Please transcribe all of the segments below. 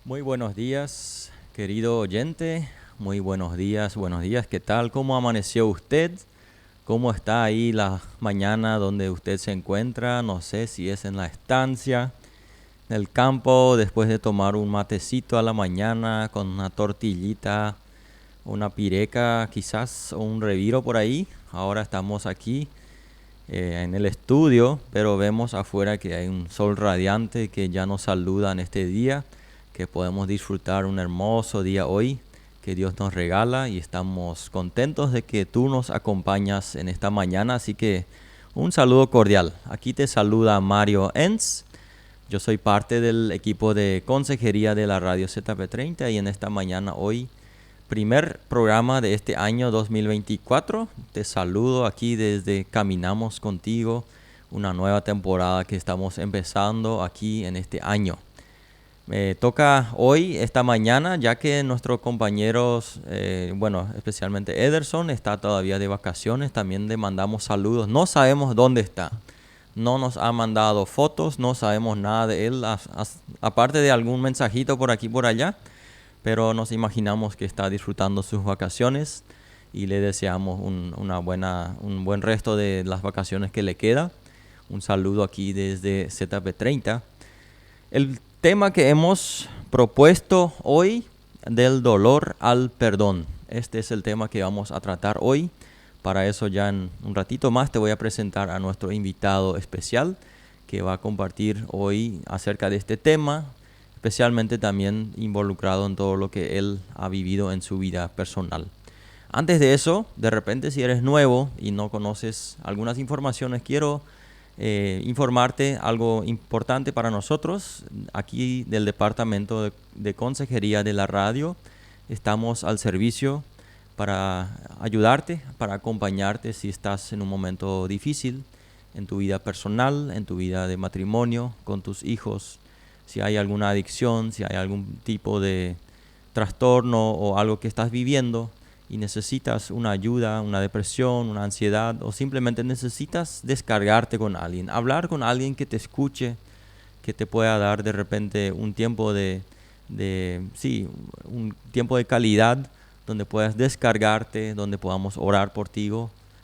Muy buenos días, querido oyente. Muy buenos días, buenos días. ¿Qué tal? ¿Cómo amaneció usted? ¿Cómo está ahí la mañana donde usted se encuentra? No sé si es en la estancia, en el campo, después de tomar un matecito a la mañana con una tortillita, una pireca quizás, o un reviro por ahí. Ahora estamos aquí en el estudio, pero vemos afuera que hay un sol radiante que ya nos saluda en este día, que podemos disfrutar un hermoso día hoy que Dios nos regala y estamos contentos de que tú nos acompañas en esta mañana, así que un saludo cordial. Aquí te saluda Mario Enz. Yo soy parte del equipo de consejería de la Radio ZP30 y en esta mañana hoy primer programa de este año 2024. Te saludo aquí desde Caminamos Contigo, una nueva temporada que estamos empezando aquí en este año. Me toca hoy, esta mañana, ya que nuestros compañeros, especialmente Ederson, está todavía de vacaciones. También le mandamos saludos. No sabemos dónde está. No nos ha mandado fotos, no sabemos nada de él, aparte de algún mensajito por aquí y por allá. Pero nos imaginamos que está disfrutando sus vacaciones y le deseamos un buen resto de las vacaciones que le queda. Un saludo aquí desde ZP30. El tema que hemos propuesto hoy, del dolor al perdón. Este es el tema que vamos a tratar hoy. Para eso ya en un ratito más te voy a presentar a nuestro invitado especial que va a compartir hoy acerca de este tema, especialmente también involucrado en todo lo que él ha vivido en su vida personal. Antes de eso, de repente si eres nuevo y no conoces algunas informaciones, quiero informarte algo importante para nosotros. Aquí del Departamento de Consejería de la Radio estamos al servicio para ayudarte, para acompañarte si estás en un momento difícil en tu vida personal, en tu vida de matrimonio, con tus hijos, si hay alguna adicción, si hay algún tipo de trastorno o algo que estás viviendo y necesitas una ayuda, una depresión, una ansiedad o simplemente necesitas descargarte con alguien, hablar con alguien que te escuche, que te pueda dar de repente un tiempo un tiempo de calidad donde puedas descargarte, donde podamos orar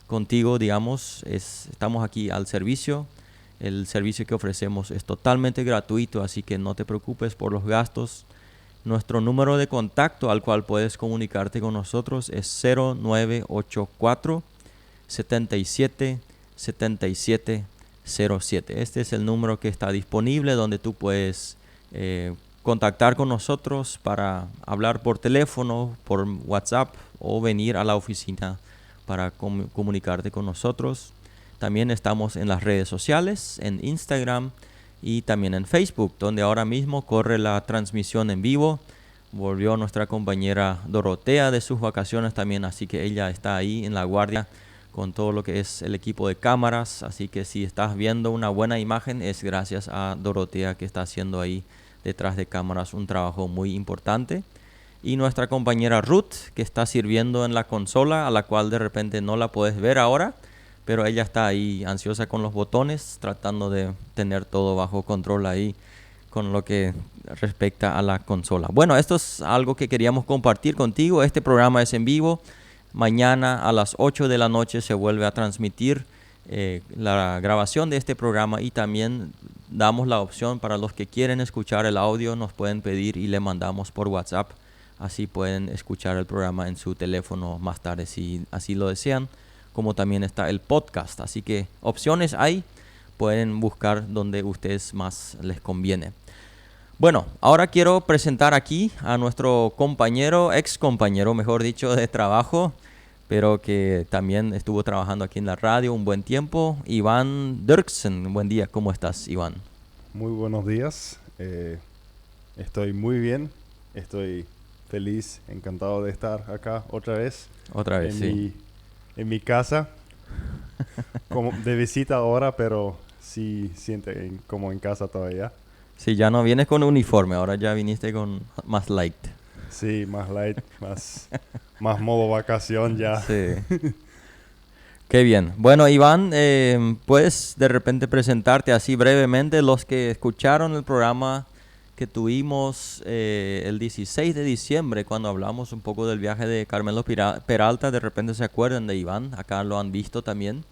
contigo, digamos, estamos aquí al servicio. El servicio que ofrecemos es totalmente gratuito, así que no te preocupes por los gastos. Nuestro número de contacto al cual puedes comunicarte con nosotros es 0984 77 77 07. Este es el número que está disponible donde tú puedes contactar con nosotros para hablar por teléfono, por WhatsApp o venir a la oficina para comunicarte con nosotros. También estamos en las redes sociales, en Instagram y también en Facebook, donde ahora mismo corre la transmisión en vivo. Volvió nuestra compañera Dorotea de sus vacaciones también, así que ella está ahí en la guardia con todo lo que es el equipo de cámaras. Así que si estás viendo una buena imagen es gracias a Dorotea, que está haciendo ahí detrás de cámaras un trabajo muy importante. Y nuestra compañera Ruth, que está sirviendo en la consola, a la cual de repente no la puedes ver ahora, pero ella está ahí ansiosa con los botones, tratando de tener todo bajo control ahí con lo que respecta a la consola. Bueno, esto es algo que queríamos compartir contigo. Este programa es en vivo. Mañana a las 8 de la noche se vuelve a transmitir la grabación de este programa, y también damos la opción para los que quieren escuchar el audio, nos pueden pedir y le mandamos por WhatsApp. Así pueden escuchar el programa en su teléfono más tarde si así lo desean, como también está el podcast. Así que opciones hay, pueden buscar donde ustedes más les conviene. Bueno, ahora quiero presentar aquí a nuestro ex compañero, mejor dicho, de trabajo, pero que también estuvo trabajando aquí en la radio un buen tiempo, Iván Dirksen. Buen día, ¿cómo estás, Iván? Muy buenos días, estoy muy bien, estoy feliz, encantado de estar acá otra vez Otra vez, en sí. mi casa, como de visita ahora, pero sí siente como en casa todavía. Sí, ya no vienes con uniforme, ahora ya viniste con más light. Sí, más light, más modo vacación ya. Sí. Qué bien. Bueno, Iván, ¿puedes de repente presentarte así brevemente? Los que escucharon el programa que tuvimos el 16 de diciembre, cuando hablamos un poco del viaje de Carmelo Peralta. De repente se acuerdan de Iván, acá lo han visto también.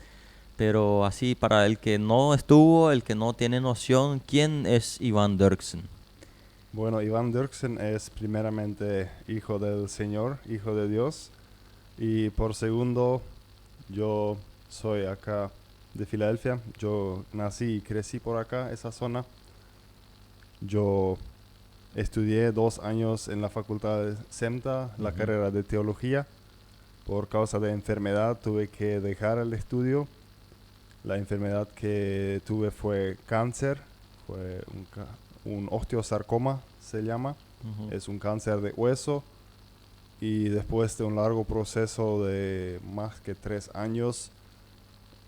Pero así, para el que no estuvo, el que no tiene noción, ¿quién es Iván Derksen? Bueno, Iván Derksen es primeramente hijo del Señor, hijo de Dios. Y por segundo, yo soy acá de Filadelfia. Yo nací y crecí por acá, esa zona. Yo estudié 2 años en la facultad de SEMTA, la carrera de teología. Por causa de enfermedad tuve que dejar el estudio. La enfermedad que tuve fue cáncer, fue un osteosarcoma, se llama. Es un cáncer de hueso. Y después de un largo proceso de más que 3 años,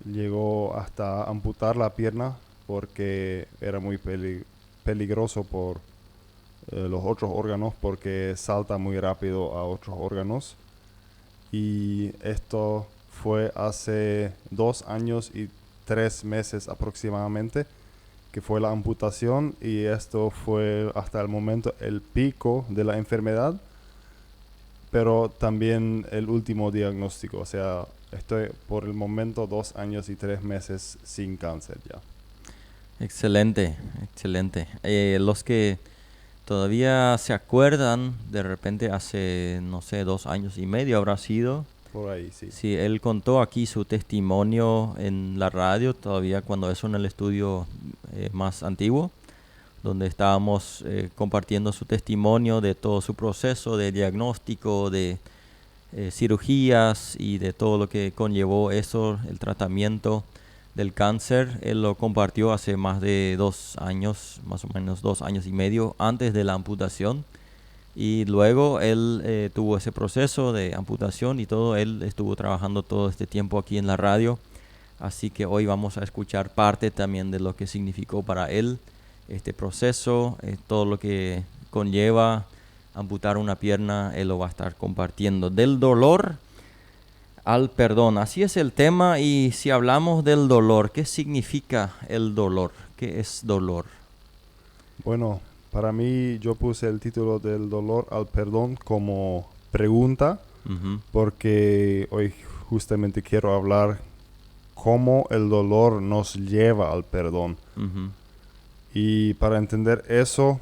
llegó hasta amputar la pierna porque era muy peligroso por los otros órganos, porque salta muy rápido a otros órganos. Y esto fue hace 2 años y 3 meses aproximadamente, que fue la amputación, y esto fue hasta el momento el pico de la enfermedad, pero también el último diagnóstico. O sea, estoy por el momento 2 años y 3 meses sin cáncer ya. Excelente, excelente. Los que todavía se acuerdan, de repente hace, no sé, 2 años y medio habrá sido. Por ahí, sí. Sí, él contó aquí su testimonio en la radio, todavía cuando eso en el estudio más antiguo, donde estábamos compartiendo su testimonio de todo su proceso de diagnóstico, de cirugías y de todo lo que conllevó eso, el tratamiento del cáncer. Él lo compartió hace más de 2 años, más o menos 2 años y medio antes de la amputación. Y luego él tuvo ese proceso de amputación y todo. Él estuvo trabajando todo este tiempo aquí en la radio. Así que hoy vamos a escuchar parte también de lo que significó para él este proceso, todo lo que conlleva amputar una pierna. Él lo va a estar compartiendo. Del dolor al perdón. Así es el tema. Y si hablamos del dolor, ¿qué significa el dolor? ¿Qué es dolor? Bueno, para mí yo puse el título del dolor al perdón como pregunta, porque hoy justamente quiero hablar cómo el dolor nos lleva al perdón. Y para entender eso,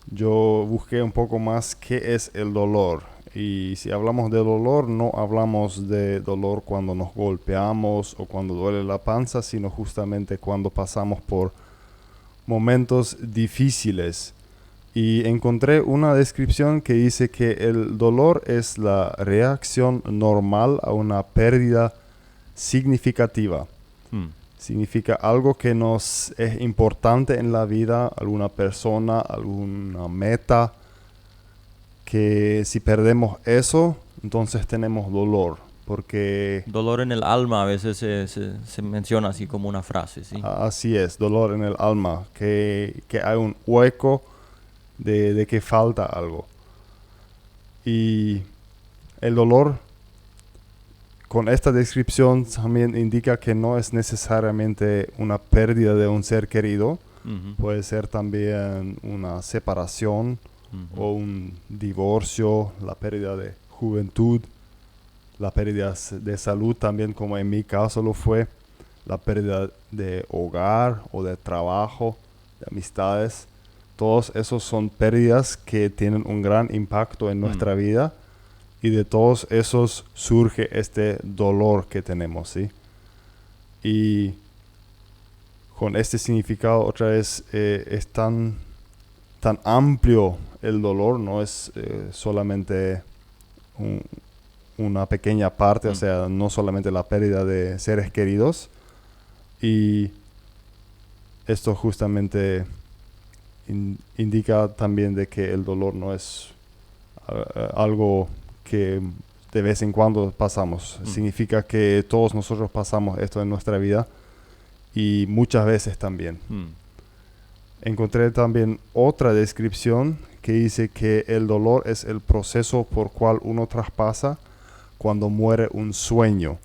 yo busqué un poco más qué es el dolor. Y si hablamos de dolor, no hablamos de dolor cuando nos golpeamos o cuando duele la panza, sino justamente cuando pasamos por momentos difíciles. Y encontré una descripción que dice que el dolor es la reacción normal a una pérdida significativa. Significa algo que nos es importante en la vida, alguna persona, alguna meta, que si perdemos eso, entonces tenemos dolor. Porque dolor en el alma a veces se menciona así como una frase, ¿sí? Así es, dolor en el alma, que hay un hueco de que falta algo. Y el dolor, con esta descripción, también indica que no es necesariamente una pérdida de un ser querido. Puede ser también una separación o un divorcio, la pérdida de juventud, la pérdida de salud también, como en mi caso lo fue, la pérdida de hogar o de trabajo, de amistades. Todos esos son pérdidas que tienen un gran impacto en nuestra vida, y de todos esos surge este dolor que tenemos, ¿sí? Y con este significado, otra vez, es tan amplio el dolor, no es solamente una pequeña parte, o sea, no solamente la pérdida de seres queridos. Y esto justamente indica también de que el dolor no es algo que de vez en cuando pasamos. Significa que todos nosotros pasamos esto en nuestra vida, y muchas veces también. Encontré también otra descripción que dice que el dolor es el proceso por cual uno traspasa cuando muere un sueño.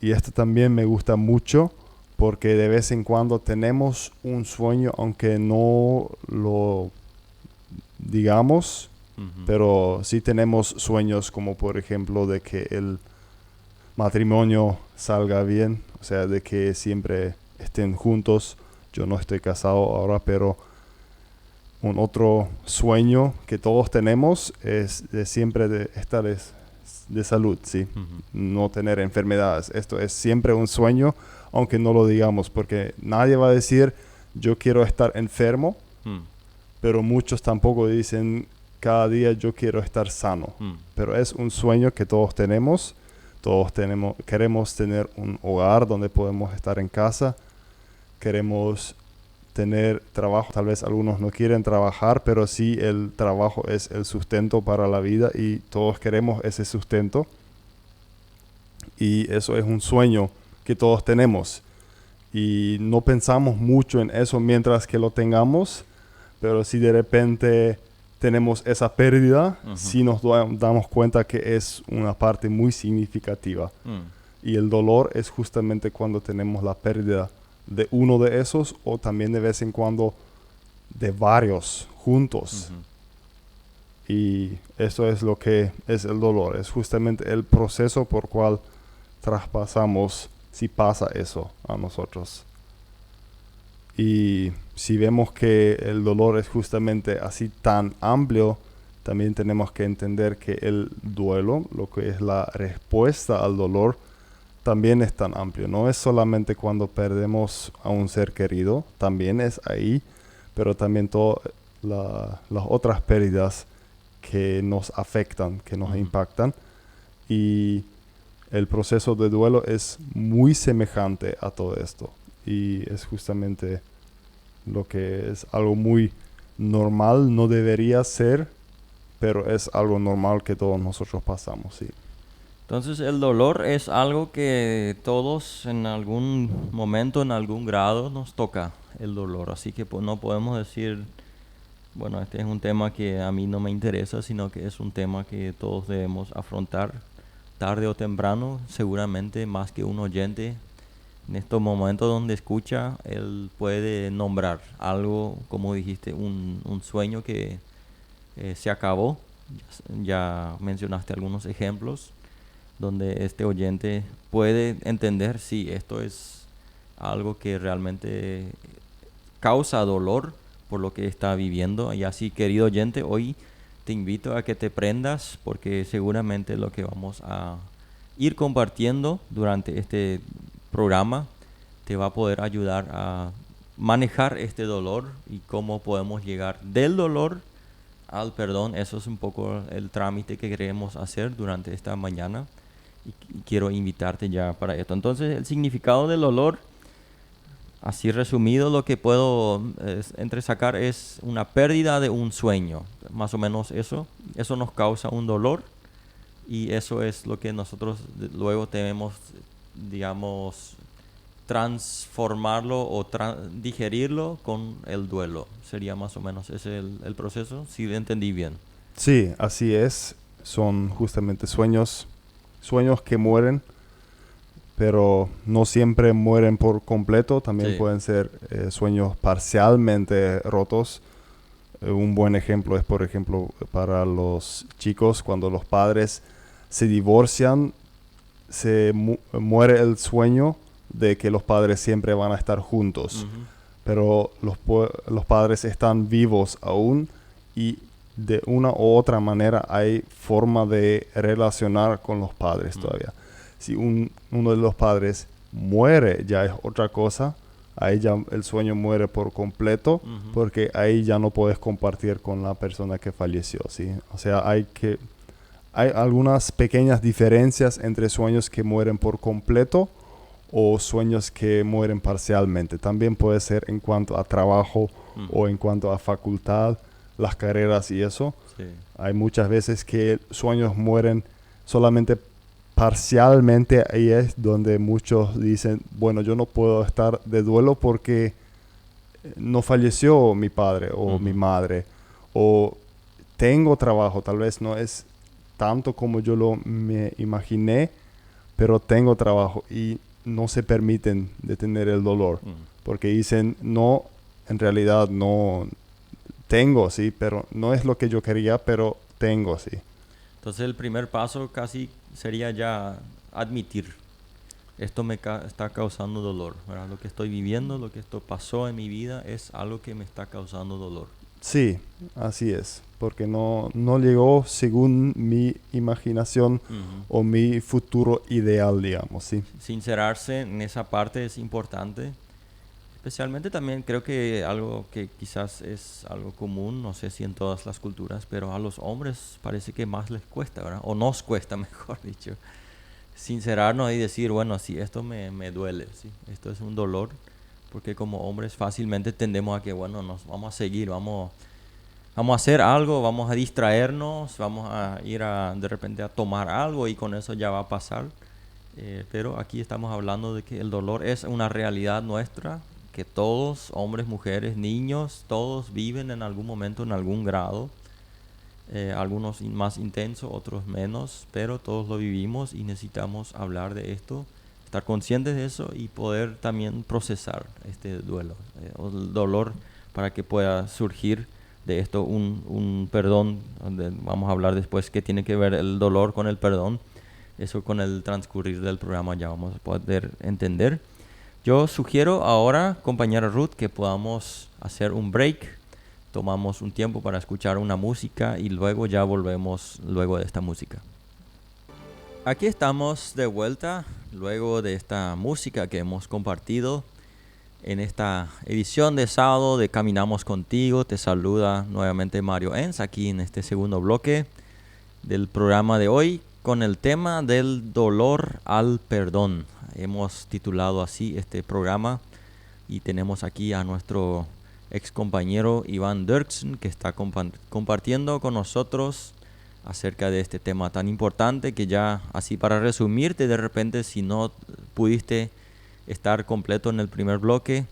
Y esto también me gusta mucho, porque de vez en cuando tenemos un sueño, aunque no lo digamos, Ujú. pero sí tenemos sueños como por ejemplo de que el matrimonio salga bien, o sea, de que siempre estén juntos. Yo no estoy casado ahora, pero un otro sueño que todos tenemos es de siempre de estar de salud, ¿sí? Ujú. No tener enfermedades. Esto es siempre un sueño, aunque no lo digamos, porque nadie va a decir yo quiero estar enfermo, Mm. pero muchos tampoco dicen cada día yo quiero estar sano. Mm. Pero es un sueño que todos tenemos, queremos tener un hogar donde podemos estar en casa, queremos tener trabajo, tal vez algunos no quieren trabajar, pero sí el trabajo es el sustento para la vida y todos queremos ese sustento y eso es un sueño que todos tenemos y no pensamos mucho en eso mientras que lo tengamos, pero si de repente tenemos esa pérdida, Ujú. sí nos damos cuenta que es una parte muy significativa. Mm. Y el dolor es justamente cuando tenemos la pérdida de uno de esos o también de vez en cuando de varios juntos. Ujú. Y eso es lo que es el dolor. Es justamente el proceso por cual traspasamos si pasa eso a nosotros. Y si vemos que el dolor es justamente así tan amplio, también tenemos que entender que el duelo, lo que es la respuesta al dolor, también es tan amplio. No es solamente cuando perdemos a un ser querido, también es ahí, pero también todas las otras pérdidas que nos afectan, que nos Ujú. impactan. Y el proceso de duelo es muy semejante a todo esto. Y es justamente lo que es algo muy normal, no debería ser, pero es algo normal que todos nosotros pasamos, sí. Entonces el dolor es algo que todos en algún momento, en algún grado nos toca el dolor. Así que pues, no podemos decir, bueno, este es un tema que a mí no me interesa, sino que es un tema que todos debemos afrontar tarde o temprano. Seguramente más que un oyente en estos momentos donde escucha, él puede nombrar algo, como dijiste, un sueño que se acabó. Ya mencionaste algunos ejemplos donde este oyente puede entender si esto es algo que realmente causa dolor por lo que está viviendo. Y así, querido oyente, hoy te invito a que te prendas porque seguramente lo que vamos a ir compartiendo durante este programa te va a poder ayudar a manejar este dolor y cómo podemos llegar del dolor al perdón. Eso es un poco el trámite que queremos hacer durante esta mañana y quiero invitarte ya para esto. Entonces, el significado del dolor, así resumido, lo que puedo entresacar es una pérdida de un sueño, más o menos eso. Eso nos causa un dolor y eso es lo que nosotros luego tenemos, digamos, transformarlo o digerirlo con el duelo. Sería más o menos ese el proceso, si entendí bien. Sí, así es. Son justamente sueños que mueren, pero no siempre mueren por completo. También Sí. pueden ser sueños parcialmente rotos. Un buen ejemplo es, por ejemplo, para los chicos, cuando los padres se divorcian, muere el sueño de que los padres siempre van a estar juntos. Ujú. Pero los padres están vivos aún y de una u otra manera hay forma de relacionar con los padres todavía. Si uno de los padres muere, ya es otra cosa. Ahí ya el sueño muere por completo, Ujú. porque ahí ya no puedes compartir con la persona que falleció, ¿sí? O sea, hay algunas pequeñas diferencias entre sueños que mueren por completo o sueños que mueren parcialmente. También puede ser en cuanto a trabajo o en cuanto a facultad, las carreras y eso. Sí. Hay muchas veces que sueños mueren solamente parcialmente. Ahí es donde muchos dicen, bueno, yo no puedo estar de duelo porque no falleció mi padre o mi Ujú. madre, o tengo trabajo, tal vez no es tanto como yo me imaginé, pero tengo trabajo y no se permiten detener el dolor, Mm. porque dicen, no, en realidad no, tengo, sí, pero no es lo que yo quería, pero tengo, sí. Entonces el primer paso casi sería ya admitir, esto está causando dolor, ¿verdad? Lo que estoy viviendo, lo que esto pasó en mi vida es algo que me está causando dolor. Sí, así es, porque no llegó según mi imaginación Ujú. o mi futuro ideal, digamos, sí. Sincerarse en esa parte es importante. Especialmente también creo que algo que quizás es algo común, no sé si en todas las culturas, pero a los hombres parece que más les cuesta, ¿verdad? O nos cuesta, mejor dicho, sincerarnos y decir, bueno, sí, esto me duele, sí, esto es un dolor, porque como hombres fácilmente tendemos a que, bueno, nos vamos a seguir, vamos a hacer algo, vamos a distraernos, vamos a ir de repente a tomar algo y con eso ya va a pasar. Pero aquí estamos hablando de que el dolor es una realidad nuestra, que todos, hombres, mujeres, niños, todos viven en algún momento, en algún grado. Algunos más intensos, otros menos, pero todos lo vivimos y necesitamos hablar de esto, estar conscientes de eso y poder también procesar este duelo, o el dolor, para que pueda surgir de esto un perdón, donde vamos a hablar después qué tiene que ver el dolor con el perdón. Eso con el transcurrir del programa ya vamos a poder entender. Yo sugiero ahora, compañera Ruth, que podamos hacer un break. Tomamos un tiempo para escuchar una música y luego ya volvemos luego de esta música. Aquí estamos de vuelta luego de esta música que hemos compartido en esta edición de sábado de Caminamos Contigo. Te saluda nuevamente Mario Enz aquí en este segundo bloque del programa de hoy con el tema del dolor al perdón. Hemos titulado así este programa y tenemos aquí a nuestro ex compañero Iván Dirksen, que está compartiendo con nosotros acerca de este tema tan importante, que ya así para resumirte de repente, si no pudiste estar completo en el primer bloque,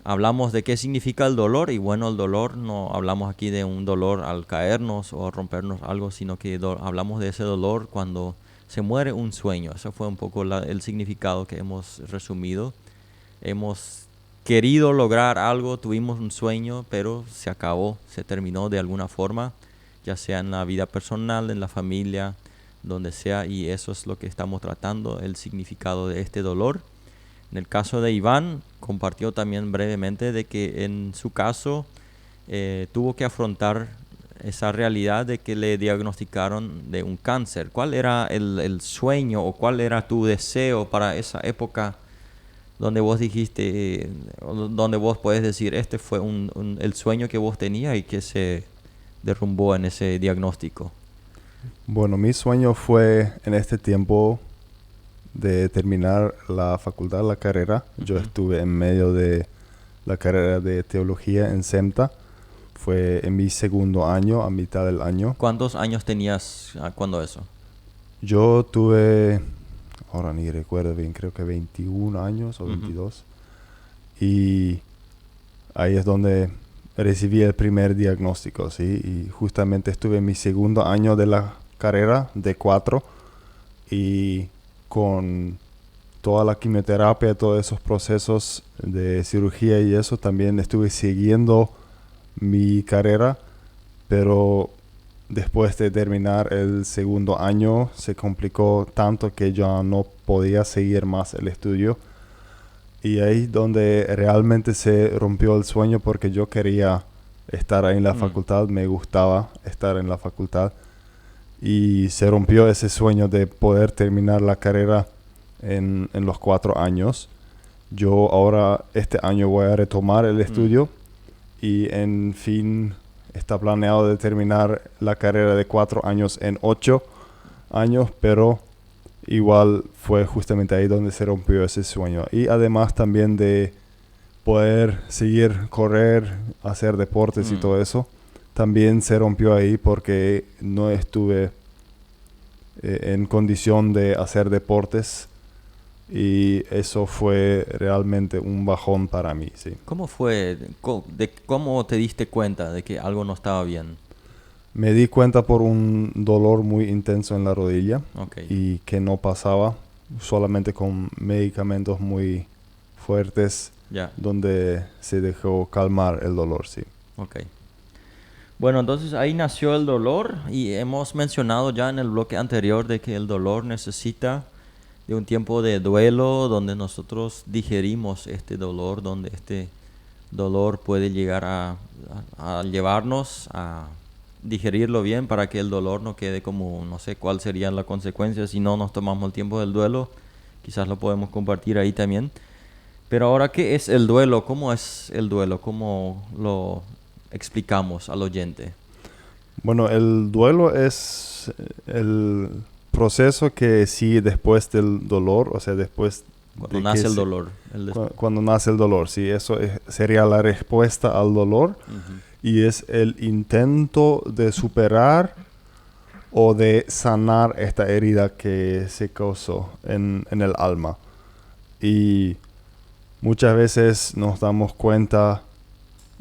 hablamos de qué significa el dolor. Y bueno, el dolor, no hablamos aquí de un dolor al caernos o rompernos algo, sino que hablamos de ese dolor cuando se muere un sueño. Eso fue un poco el significado que hemos resumido. Hemos querido lograr algo, tuvimos un sueño, pero se acabó, se terminó de alguna forma, ya sea en la vida personal, en la familia, donde sea, y eso es lo que estamos tratando, el significado de este dolor. En el caso de Iván, compartió también brevemente de que en su caso tuvo que afrontar esa realidad de que le diagnosticaron de un cáncer. ¿Cuál era el sueño o cuál era tu deseo para esa época donde vos dijiste, donde vos podés decir, este fue el sueño que vos tenías y que se derrumbó en ese diagnóstico? Bueno, mi sueño fue en este tiempo de terminar la facultad, la carrera. Yo estuve en medio de la carrera de teología en SEMTA. Fue en mi segundo año, a mitad del año. ¿Cuántos años tenías cuando eso? Yo tuve, ahora ni recuerdo bien, creo que 21 años o 22. Y ahí es donde recibí el primer diagnóstico, ¿sí? Y justamente estuve en mi segundo año de la carrera de 4 y con toda la quimioterapia, todos esos procesos de cirugía y eso, también estuve siguiendo mi carrera, pero después de terminar el segundo año se complicó tanto que ya no podía seguir más el estudio. Y ahí donde realmente se rompió el sueño, porque yo quería estar ahí en la facultad, me gustaba estar en la facultad. Y se rompió ese sueño de poder terminar la carrera en los 4 años. Yo ahora este año voy a retomar el estudio y en fin está planeado de terminar la carrera de 4 años en 8 años, pero igual fue justamente ahí donde se rompió ese sueño. Y además también de poder seguir, correr, hacer deportes y todo eso, también se rompió ahí porque no estuve en condición de hacer deportes. Y eso fue realmente un bajón para mí, sí. ¿Cómo fue? ¿Cómo te diste cuenta de que algo no estaba bien? Me di cuenta por un dolor muy intenso en la rodilla. Okay. Y que no pasaba solamente con medicamentos muy fuertes, Ya. donde se dejó calmar el dolor, sí. Ok. Bueno, entonces ahí nació el dolor y hemos mencionado ya en el bloque anterior de que el dolor necesita de un tiempo de duelo donde nosotros digerimos este dolor, donde este dolor puede llegar a llevarnos a digerirlo bien para que el dolor no quede como, no sé cuál sería la consecuencia si no nos tomamos el tiempo del duelo. Quizás lo podemos compartir ahí también. Pero ahora, ¿qué es el duelo? ¿Cómo es el duelo? ¿Cómo lo explicamos al oyente? Bueno, el duelo es el proceso que sigue después del dolor, o sea, después Cuando de nace el dolor. cuando nace el dolor. Sí, sería la respuesta al dolor Ujú. y es el intento de superar o de sanar esta herida que se causó en el alma. Y muchas veces nos damos cuenta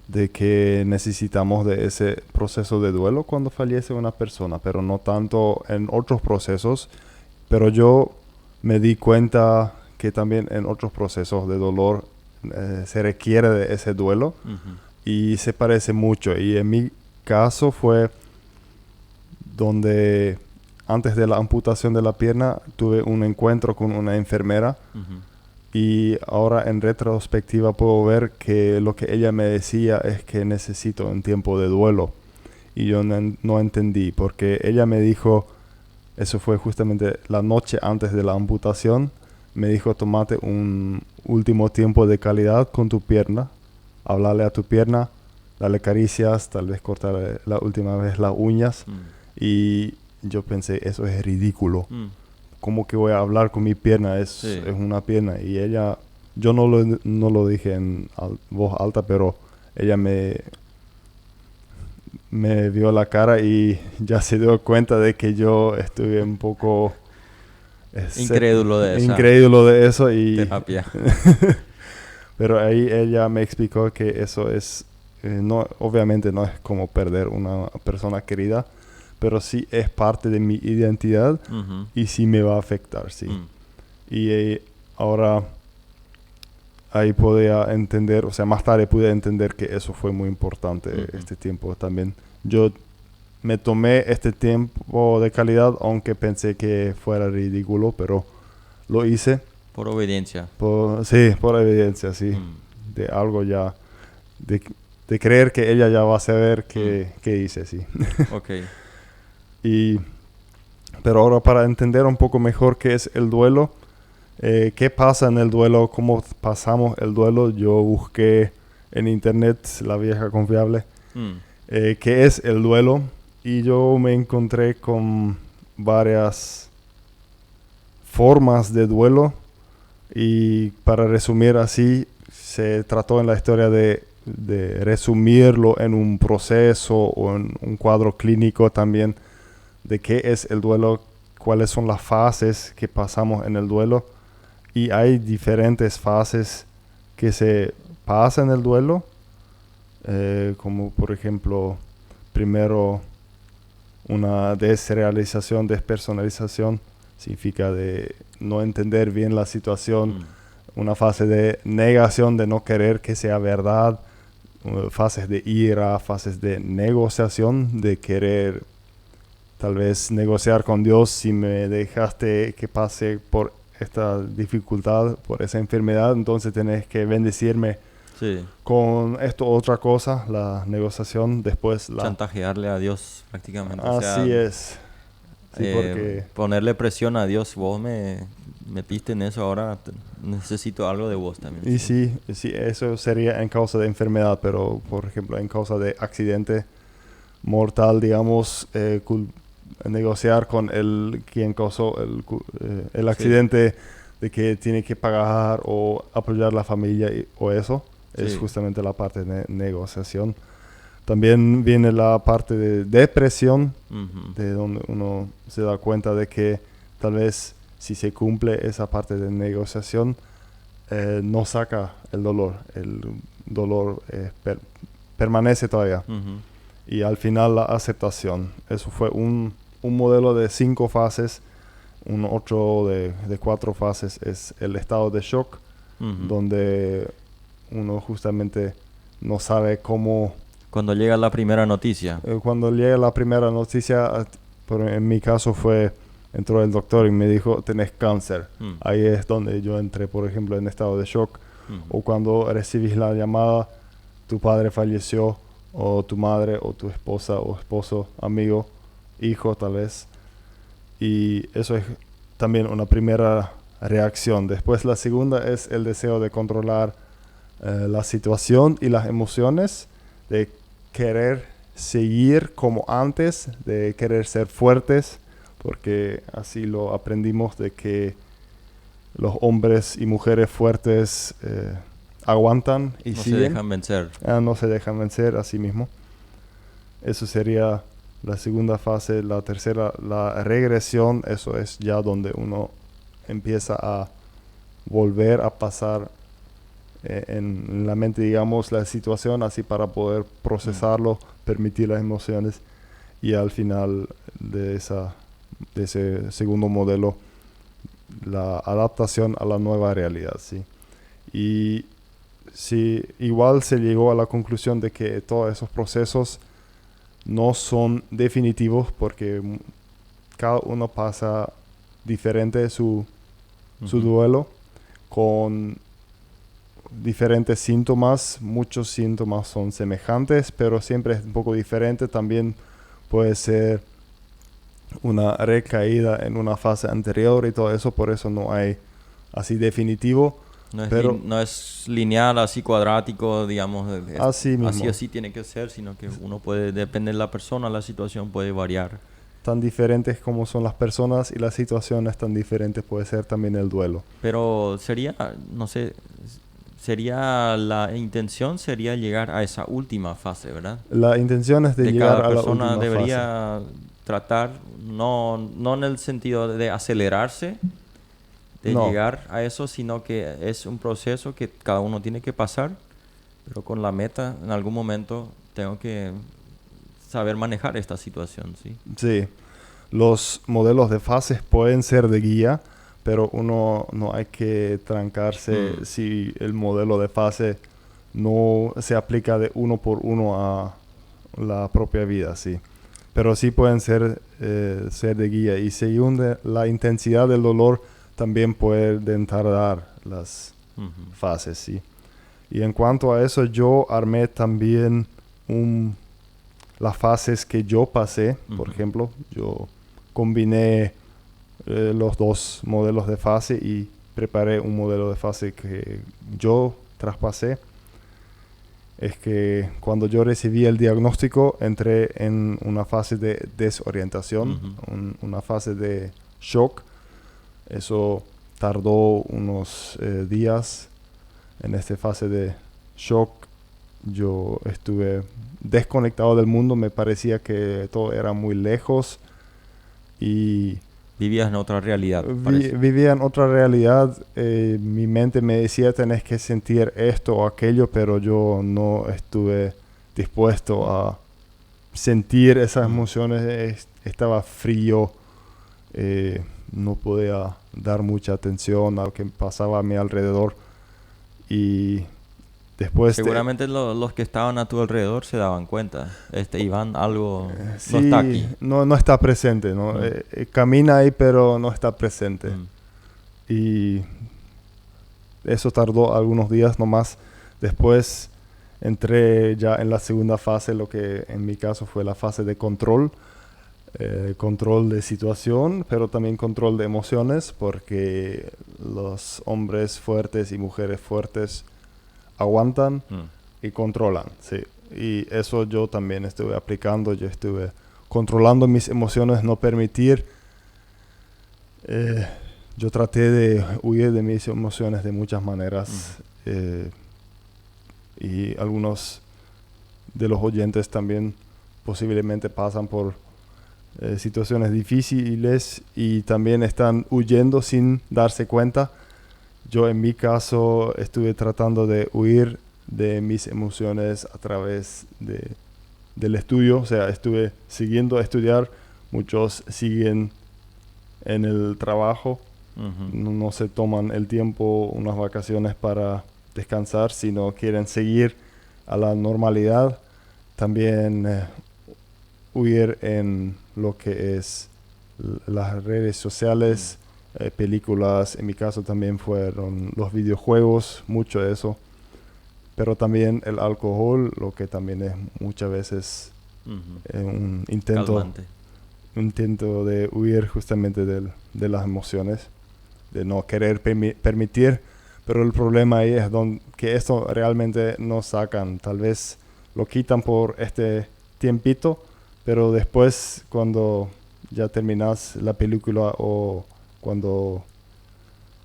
de que necesitamos de ese proceso de duelo cuando fallece una persona, pero no tanto en otros procesos. Pero yo me di cuenta que también en otros procesos de dolor se requiere de ese duelo Ujú. y se parece mucho. Y en mi caso fue donde antes de la amputación de la pierna tuve un encuentro con una enfermera. Ujú. Y ahora en retrospectiva puedo ver que lo que ella me decía es que necesito un tiempo de duelo. Y yo no entendí, porque ella me dijo, eso fue justamente la noche antes de la amputación, me dijo, tomate un último tiempo de calidad con tu pierna, hablarle a tu pierna, darle caricias, tal vez cortar la última vez las uñas. Y yo pensé, eso es ridículo. Mm. ¿Cómo que voy a hablar con mi pierna? Sí. Es una pierna. Y ella, yo no lo dije en voz alta, pero ella me vio la cara y ya se dio cuenta de que yo estuve un poco Incrédulo de esa incrédulo de eso. Y terapia. pero ahí ella me explicó que eso es, no, obviamente no es como perder una persona querida, pero sí es parte de mi identidad. Ujú. Y sí me va a afectar, sí. Mm. Y ahora ahí podía entender, o sea, más tarde pude entender que eso fue muy importante, Ujú. este tiempo también. Yo me tomé este tiempo de calidad, aunque pensé que fuera ridículo, pero lo hice. Por obediencia. Sí, por evidencia, sí. Mm. De algo ya, de creer que ella ya va a saber qué hice, sí. Ok. Pero ahora para entender un poco mejor qué es el duelo, qué pasa en el duelo, cómo pasamos el duelo, yo busqué en internet, la vieja confiable, Mm. qué es el duelo y yo me encontré con varias formas de duelo y para resumir así, se trató en la historia de resumirlo en un proceso o en un cuadro clínico también de qué es el duelo, cuáles son las fases que pasamos en el duelo. Y hay diferentes fases que se pasan en el duelo, como por ejemplo, primero una desrealización, despersonalización, significa de no entender bien la situación, Mm. una fase de negación, de no querer que sea verdad, fases de ira, fases de negociación, de querer tal vez negociar con Dios si me dejaste que pase por esta dificultad, por esa enfermedad, entonces tenés que bendecirme Sí. con esto otra cosa, la negociación, después la... Chantajearle a Dios prácticamente. O sea, Así es. Sí, porque... ponerle presión a Dios. Vos me metiste en eso, ahora necesito algo de vos también. Y sí, eso sería en causa de enfermedad, pero por ejemplo en causa de accidente mortal, digamos, negociar con quien causó el accidente, de que tiene que pagar o apoyar la familia o eso, es Sí. justamente la parte de negociación. También viene la parte de depresión, Ujú. de donde uno se da cuenta de que tal vez si se cumple esa parte de negociación, no saca el dolor permanece todavía. Ujú. Y al final la aceptación. Eso fue un modelo de 5 fases. Un otro de 4 fases es el estado de shock, Ujú. donde uno justamente no sabe cómo Cuando llega la primera noticia. Cuando llega la primera noticia, en mi caso entró el doctor y me dijo, tenés cáncer. Ahí es donde yo entré, por ejemplo, en estado de shock. O cuando recibís la llamada, tu padre falleció, o tu madre, o tu esposa, o esposo, amigo, hijo tal vez. Y eso es también una primera reacción. Después la segunda es el deseo de controlar la situación y las emociones, de querer seguir como antes, de querer ser fuertes, porque así lo aprendimos de que los hombres y mujeres fuertes aguantan y No siguen. se dejan vencer. No se dejan vencer a sí mismo. Eso sería la segunda fase. La tercera, la regresión, eso es ya donde uno empieza a volver a pasar en la mente, digamos, la situación así para poder procesarlo, permitir las emociones y al final de ese segundo modelo, la adaptación a la nueva realidad, ¿sí? Y sí, igual se llegó a la conclusión de que todos esos procesos no son definitivos porque cada uno pasa diferente su duelo con diferentes síntomas. Muchos síntomas son semejantes, pero siempre es un poco diferente. También puede ser una recaída en una fase anterior y todo eso, por eso no hay así definitivo. No es lineal, así cuadrático, digamos. Así mismo. Así tiene que ser, sino que uno puede, depende de la persona, la situación puede variar. Tan diferentes como son las personas y las situaciones tan diferentes puede ser también el duelo. Pero sería, no sé, la intención sería llegar a esa última fase, ¿verdad? La intención es de llegar a la última cada persona fase. debería tratar, no en el sentido de acelerarse, de llegar a eso, sino que es un proceso que cada uno tiene que pasar, pero con la meta, en algún momento tengo que saber manejar esta situación, ¿sí? Sí, los modelos de fases pueden ser de guía, pero uno no hay que trancarse si el modelo de fase no se aplica de uno por uno a la propia vida, sí. Pero sí pueden ser de guía, y según la intensidad del dolor también pueden tardar las fases, sí. Y en cuanto a eso, yo armé también las fases que yo pasé. Por ejemplo, yo combiné los dos modelos de fase y preparé un modelo de fase que yo traspasé. Es que cuando yo recibí el diagnóstico, entré en una fase de desorientación, una fase de shock. Eso tardó unos días. En esta fase de shock, yo estuve desconectado del mundo. Me parecía que todo era muy lejos y vivías en otra realidad. Vivía en otra realidad. Mi mente me decía, tenés que sentir esto o aquello, pero yo no estuve dispuesto a sentir esas emociones. Estaba frío. No podía dar mucha atención a lo que pasaba a mi alrededor. Y después... Seguramente los que estaban a tu alrededor se daban cuenta. Iván algo sí, no está aquí. No está presente, ¿no? Camina ahí, pero no está presente. Y eso tardó algunos días nomás. Después entré ya en la segunda fase, lo que en mi caso fue la fase de control. Control de situación, pero también control de emociones, porque los hombres fuertes y mujeres fuertes aguantan y controlan, sí. Y eso yo también estuve aplicando. Yo estuve controlando mis emociones, no permitir. Yo traté de huir de mis emociones de muchas maneras. Y algunos de los oyentes también posiblemente pasan por situaciones difíciles y también están huyendo sin darse cuenta. Yo en mi caso estuve tratando de huir de mis emociones a través del estudio. O sea, estuve siguiendo a estudiar. Muchos siguen en el trabajo. No se toman el tiempo, unas vacaciones para descansar, sino quieren seguir a la normalidad, también huir en lo que es las redes sociales, películas. En mi caso también fueron los videojuegos, mucho de eso. Pero también el alcohol, lo que también es muchas veces un Calmante. intento de huir justamente de las emociones, de no querer permitir. Pero el problema ahí es que esto realmente no sacan. Tal vez lo quitan por este tiempito, pero después cuando ya terminas la película o cuando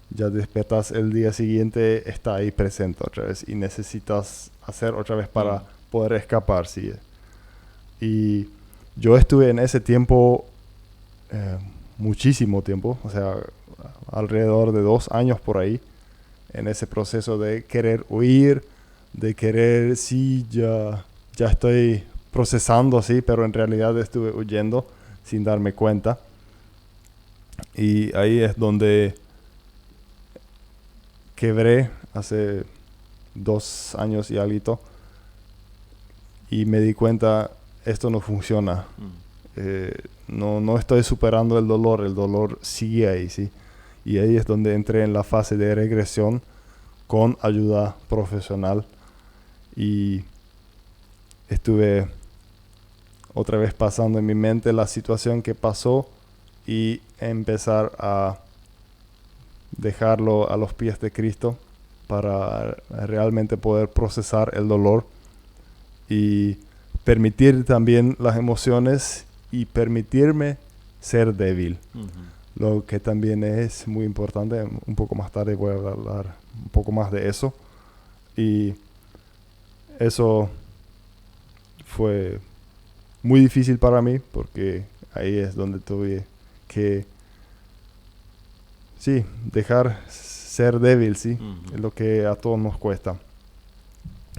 ya despertas el día siguiente, está ahí presente otra vez y necesitas hacer otra vez para poder escapar, ¿sí? Y yo estuve en ese tiempo muchísimo tiempo, o sea, alrededor de 2 años por ahí, en ese proceso de querer huir, de querer, sí, ya estoy procesando, sí, pero en realidad estuve huyendo sin darme cuenta. Y ahí es donde quebré hace 2 años y algo y me di cuenta, esto no funciona. No estoy superando el dolor sigue ahí, ¿sí? Y ahí es donde entré en la fase de regresión con ayuda profesional y estuve otra vez pasando en mi mente la situación que pasó y empezar a dejarlo a los pies de Cristo para realmente poder procesar el dolor y permitir también las emociones y permitirme ser débil. Lo que también es muy importante, un poco más tarde voy a hablar un poco más de eso. Y eso fue muy difícil para mí porque ahí es donde tuve que, sí, dejar ser débil, sí, es lo que a todos nos cuesta.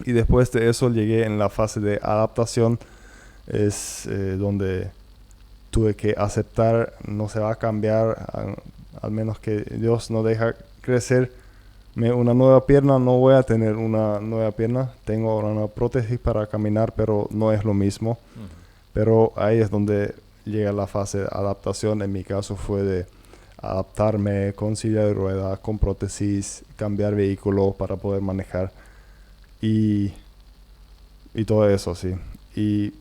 Y después de eso llegué en la fase de adaptación, es donde tuve que aceptar, no se va a cambiar, al menos que Dios no deja crecer una nueva pierna, no voy a tener una nueva pierna. Tengo ahora una prótesis para caminar, pero no es lo mismo. Pero ahí es donde llega la fase de adaptación. En mi caso fue de adaptarme con silla de ruedas, con prótesis, cambiar vehículo para poder manejar y todo eso, sí. Y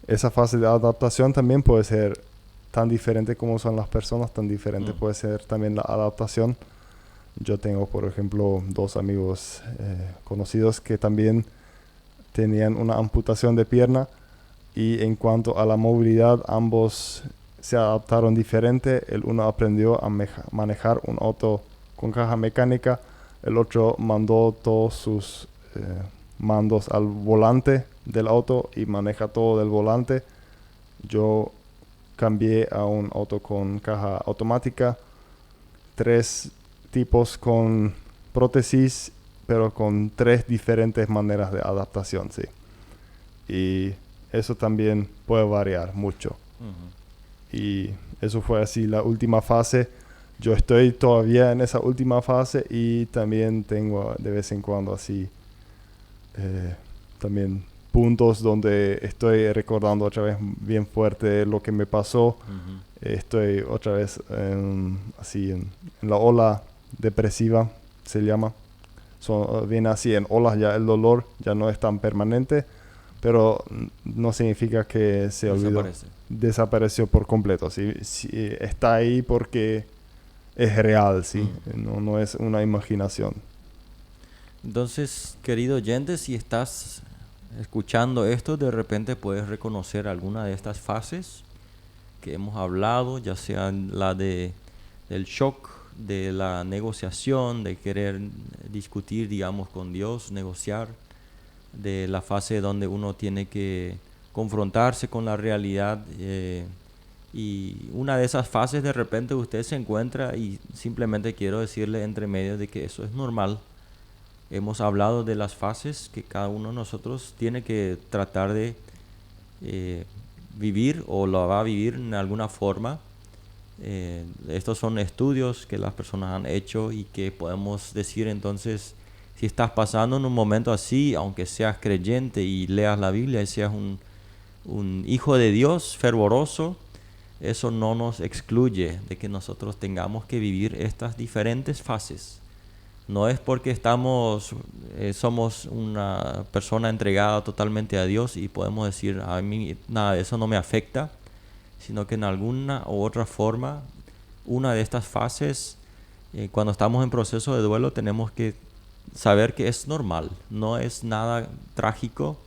esa fase de adaptación también puede ser tan diferente como son las personas, tan diferente puede ser también la adaptación. Yo tengo, por ejemplo, 2 amigos conocidos que también tenían una amputación de pierna y en cuanto a la movilidad, ambos se adaptaron diferente. El uno aprendió a manejar un auto con caja mecánica, el otro mandó todos sus mandos al volante del auto y maneja todo del volante. Yo cambié a un auto con caja automática, 3 tipos con prótesis, pero con 3 diferentes maneras de adaptación, sí. Y eso también puede variar mucho. Y eso fue así la última fase. Yo estoy todavía en esa última fase y también tengo de vez en cuando así también puntos donde estoy recordando otra vez bien fuerte lo que me pasó. Estoy otra vez así en la ola depresiva, se llama. Viene así en olas, ya el dolor ya no es tan permanente, pero no significa que se olvidó. Desapareció por completo. ¿Sí? Sí, está ahí porque es real, ¿sí? No es una imaginación. Entonces, querido oyente, si estás escuchando esto, de repente puedes reconocer alguna de estas fases que hemos hablado, ya sea la del shock, de la negociación, de querer discutir, digamos, con Dios, negociar, de la fase donde uno tiene que confrontarse con la realidad, y una de esas fases de repente usted se encuentra y simplemente quiero decirle entre medio de que eso es normal. Hemos hablado de las fases que cada uno de nosotros tiene que tratar de vivir o lo va a vivir en alguna forma. Estos son estudios que las personas han hecho y que podemos decir entonces Si estás pasando en un momento así, aunque seas creyente y leas la Biblia y seas un hijo de Dios fervoroso, eso no nos excluye de que nosotros tengamos que vivir estas diferentes fases. No es porque somos una persona entregada totalmente a Dios y podemos decir, a mí nada de eso no me afecta, sino que en alguna u otra forma, una de estas fases, cuando estamos en proceso de duelo, tenemos que saber que es normal, no es nada trágico,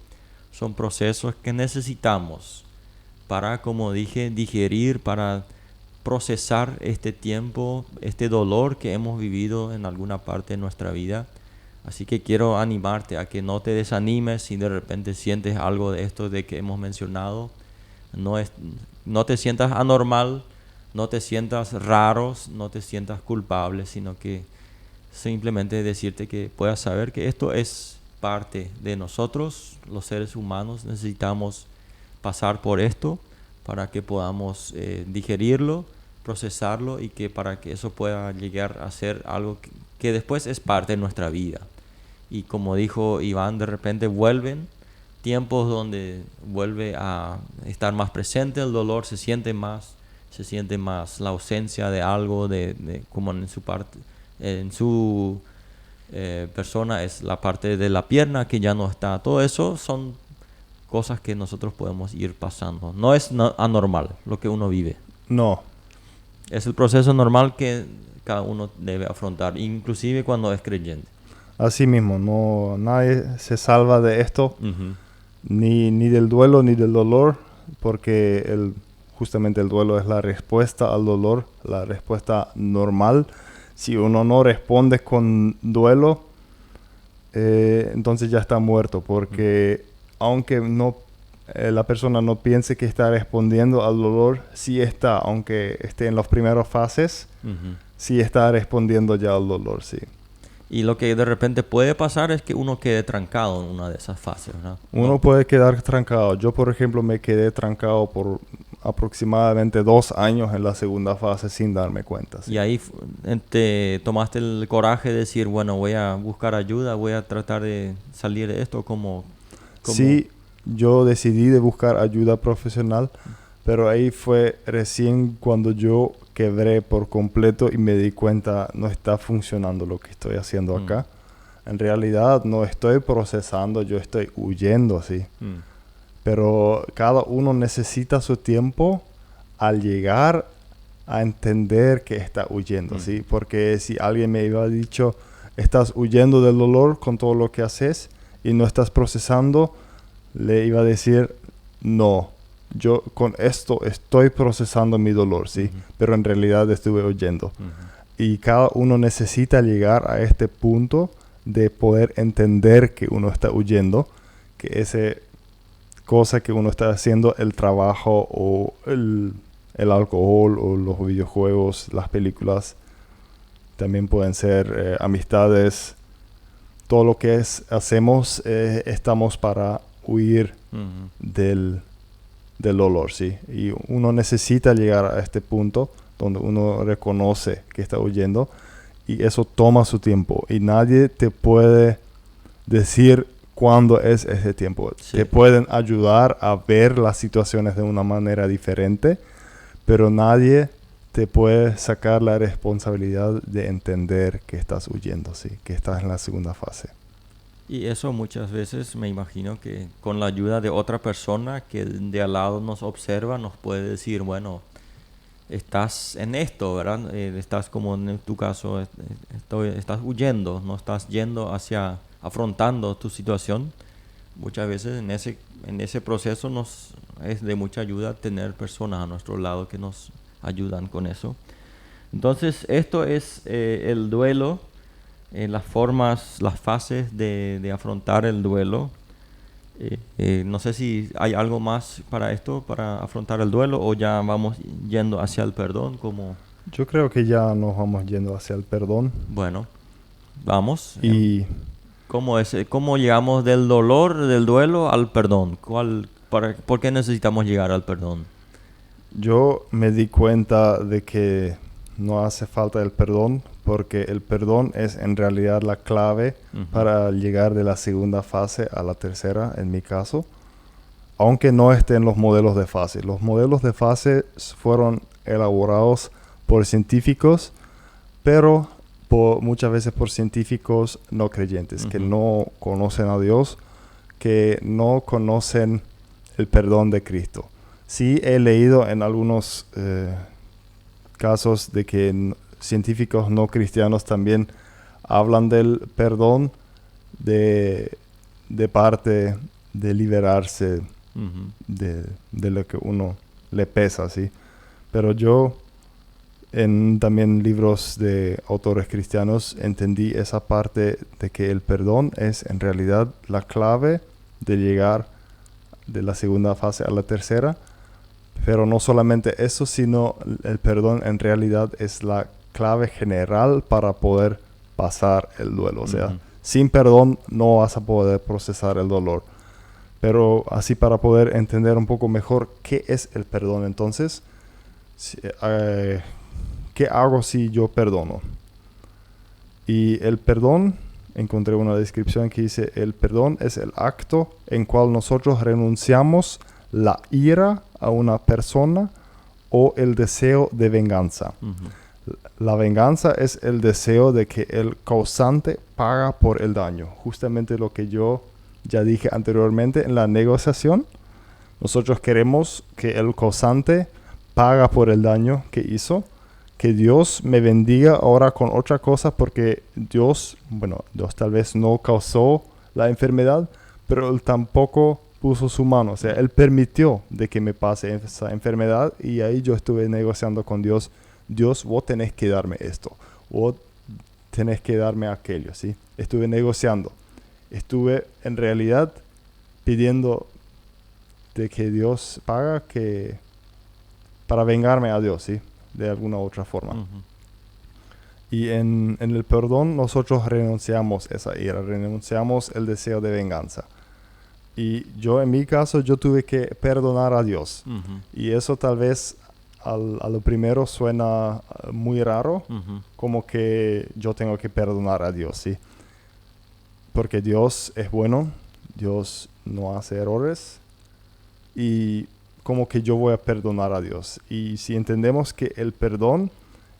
son procesos que necesitamos para, como dije, digerir, para procesar este tiempo, este dolor que hemos vivido en alguna parte de nuestra vida. Así que quiero animarte a que no te desanimes si de repente sientes algo de esto de que hemos mencionado. No te sientas anormal, no te sientas raro, no te sientas culpable, sino que simplemente decirte que puedas saber que esto es parte de nosotros, los seres humanos. Necesitamos pasar por esto para que podamos digerirlo, procesarlo y que para que eso pueda llegar a ser algo que después es parte de nuestra vida. Y como dijo Iván, de repente vuelven tiempos donde vuelve a estar más presente el dolor, se siente más la ausencia de algo, como en su parte, en su persona es la parte de la pierna que ya no está. Todo eso son cosas que nosotros podemos ir pasando. No es anormal lo que uno vive. No. Es el proceso normal que cada uno debe afrontar, inclusive cuando es creyente. Así mismo, nadie se salva de esto, Uh-huh. ni del duelo ni del dolor, porque justamente el duelo es la respuesta al dolor, la respuesta normal. Si uno no responde con duelo, entonces ya está muerto, porque aunque la persona no piense que está respondiendo al dolor, sí está, aunque esté en las primeras fases, Uh-huh. sí está respondiendo ya al dolor, sí. Y lo que de repente puede pasar es que uno quede trancado en una de esas fases, ¿verdad? Uno puede quedar trancado. Yo, por ejemplo, me quedé trancado por aproximadamente 2 años en la segunda fase sin darme cuenta. ¿Sí? Y ahí te tomaste el coraje de decir, bueno, voy a buscar ayuda, voy a tratar de salir de esto como... Sí, yo decidí de buscar ayuda profesional, pero ahí fue recién cuando yo quebré por completo y me di cuenta no está funcionando lo que estoy haciendo acá. En realidad no estoy procesando, yo estoy huyendo, sí. Pero cada uno necesita su tiempo al llegar a entender que está huyendo, ¿sí? Porque si alguien me hubiera dicho, estás huyendo del dolor con todo lo que haces y no estás procesando, le iba a decir, no, yo con esto estoy procesando mi dolor, ¿sí? Pero en realidad estuve huyendo. Y cada uno necesita llegar a este punto de poder entender que uno está huyendo, que ese cosa que uno está haciendo, el trabajo o el alcohol o los videojuegos, las películas, también pueden ser amistades. Todo lo que hacemos, estamos para huir del dolor, ¿sí? Y uno necesita llegar a este punto donde uno reconoce que está huyendo y eso toma su tiempo y nadie te puede decir cuándo es ese tiempo. Sí. Te pueden ayudar a ver las situaciones de una manera diferente, pero nadie te puede sacar la responsabilidad de entender que estás huyendo, ¿sí? Que estás en la segunda fase. Y eso muchas veces me imagino que con la ayuda de otra persona que de al lado nos observa, nos puede decir, bueno, estás en esto, ¿verdad? Estás como en tu caso, estás huyendo, no estás yendo afrontando tu situación. Muchas veces en ese proceso es de mucha ayuda tener personas a nuestro lado que nos ayudan con eso. Entonces, esto es el duelo. Las fases de afrontar el duelo. No sé si hay algo más para esto, para afrontar el duelo, o ya vamos yendo hacia el perdón. Yo creo que ya nos vamos yendo hacia el perdón. Bueno, vamos. Y ¿Cómo llegamos del duelo al perdón? ¿Por qué necesitamos llegar al perdón? yo me di cuenta de que no hace falta el perdón porque el perdón es en realidad la clave para llegar de la segunda fase a la tercera, en mi caso, aunque no esté en los modelos de fase. Los modelos de fase fueron elaborados por científicos, pero muchas veces por científicos no creyentes, que no conocen a Dios, que no conocen el perdón de Cristo. Sí he leído en algunos casos de que científicos no cristianos también hablan del perdón de parte de liberarse de lo que uno le pesa, ¿sí? Pero yo en también libros de autores cristianos entendí esa parte de que el perdón es en realidad la clave de llegar de la segunda fase a la tercera. Pero no solamente eso, sino el perdón en realidad es la clave general para poder pasar el duelo. O sea, sin perdón no vas a poder procesar el dolor. Pero así para poder entender un poco mejor qué es el perdón, entonces, ¿qué hago si yo perdono? Y el perdón, encontré una descripción que dice, el perdón es el acto en cual nosotros renunciamos la ira a una persona o el deseo de venganza. La venganza es el deseo de que el causante paga por el daño. Justamente lo que yo ya dije anteriormente en la negociación. Nosotros queremos que el causante paga por el daño que hizo. Que Dios me bendiga ahora con otra cosa porque Dios tal vez no causó la enfermedad, pero Él tampoco puso su mano. O sea, Él permitió de que me pase esa enfermedad y ahí yo estuve negociando con Dios. Dios, vos tenés que darme esto. Vos tenés que darme aquello, ¿sí? Estuve negociando. Estuve en realidad pidiendo de que Dios paga para vengarme a Dios, ¿sí? De alguna otra forma. Y en el perdón nosotros renunciamos esa ira, renunciamos el deseo de venganza. Y yo en mi caso, yo tuve que perdonar a Dios. Y eso tal vez a lo primero suena muy raro, como que yo tengo que perdonar a Dios, ¿sí? Porque Dios es bueno, Dios no hace errores y como que yo voy a perdonar a Dios. Y si entendemos que el perdón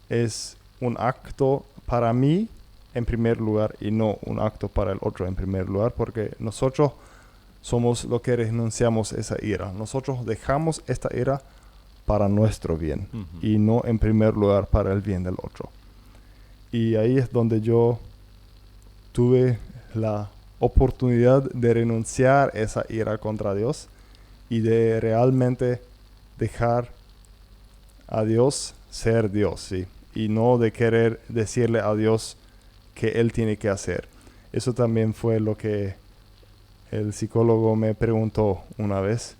es un acto para mí en primer lugar y no un acto para el otro en primer lugar, porque nosotros somos lo que renunciamos esa ira. Nosotros dejamos esta ira para nuestro bien y no en primer lugar para el bien del otro. Y ahí es donde yo tuve la oportunidad de renunciar esa ira contra Dios y de realmente dejar a Dios ser Dios, ¿sí? Y no de querer decirle a Dios que Él tiene que hacer. Eso también fue lo que el psicólogo me preguntó una vez.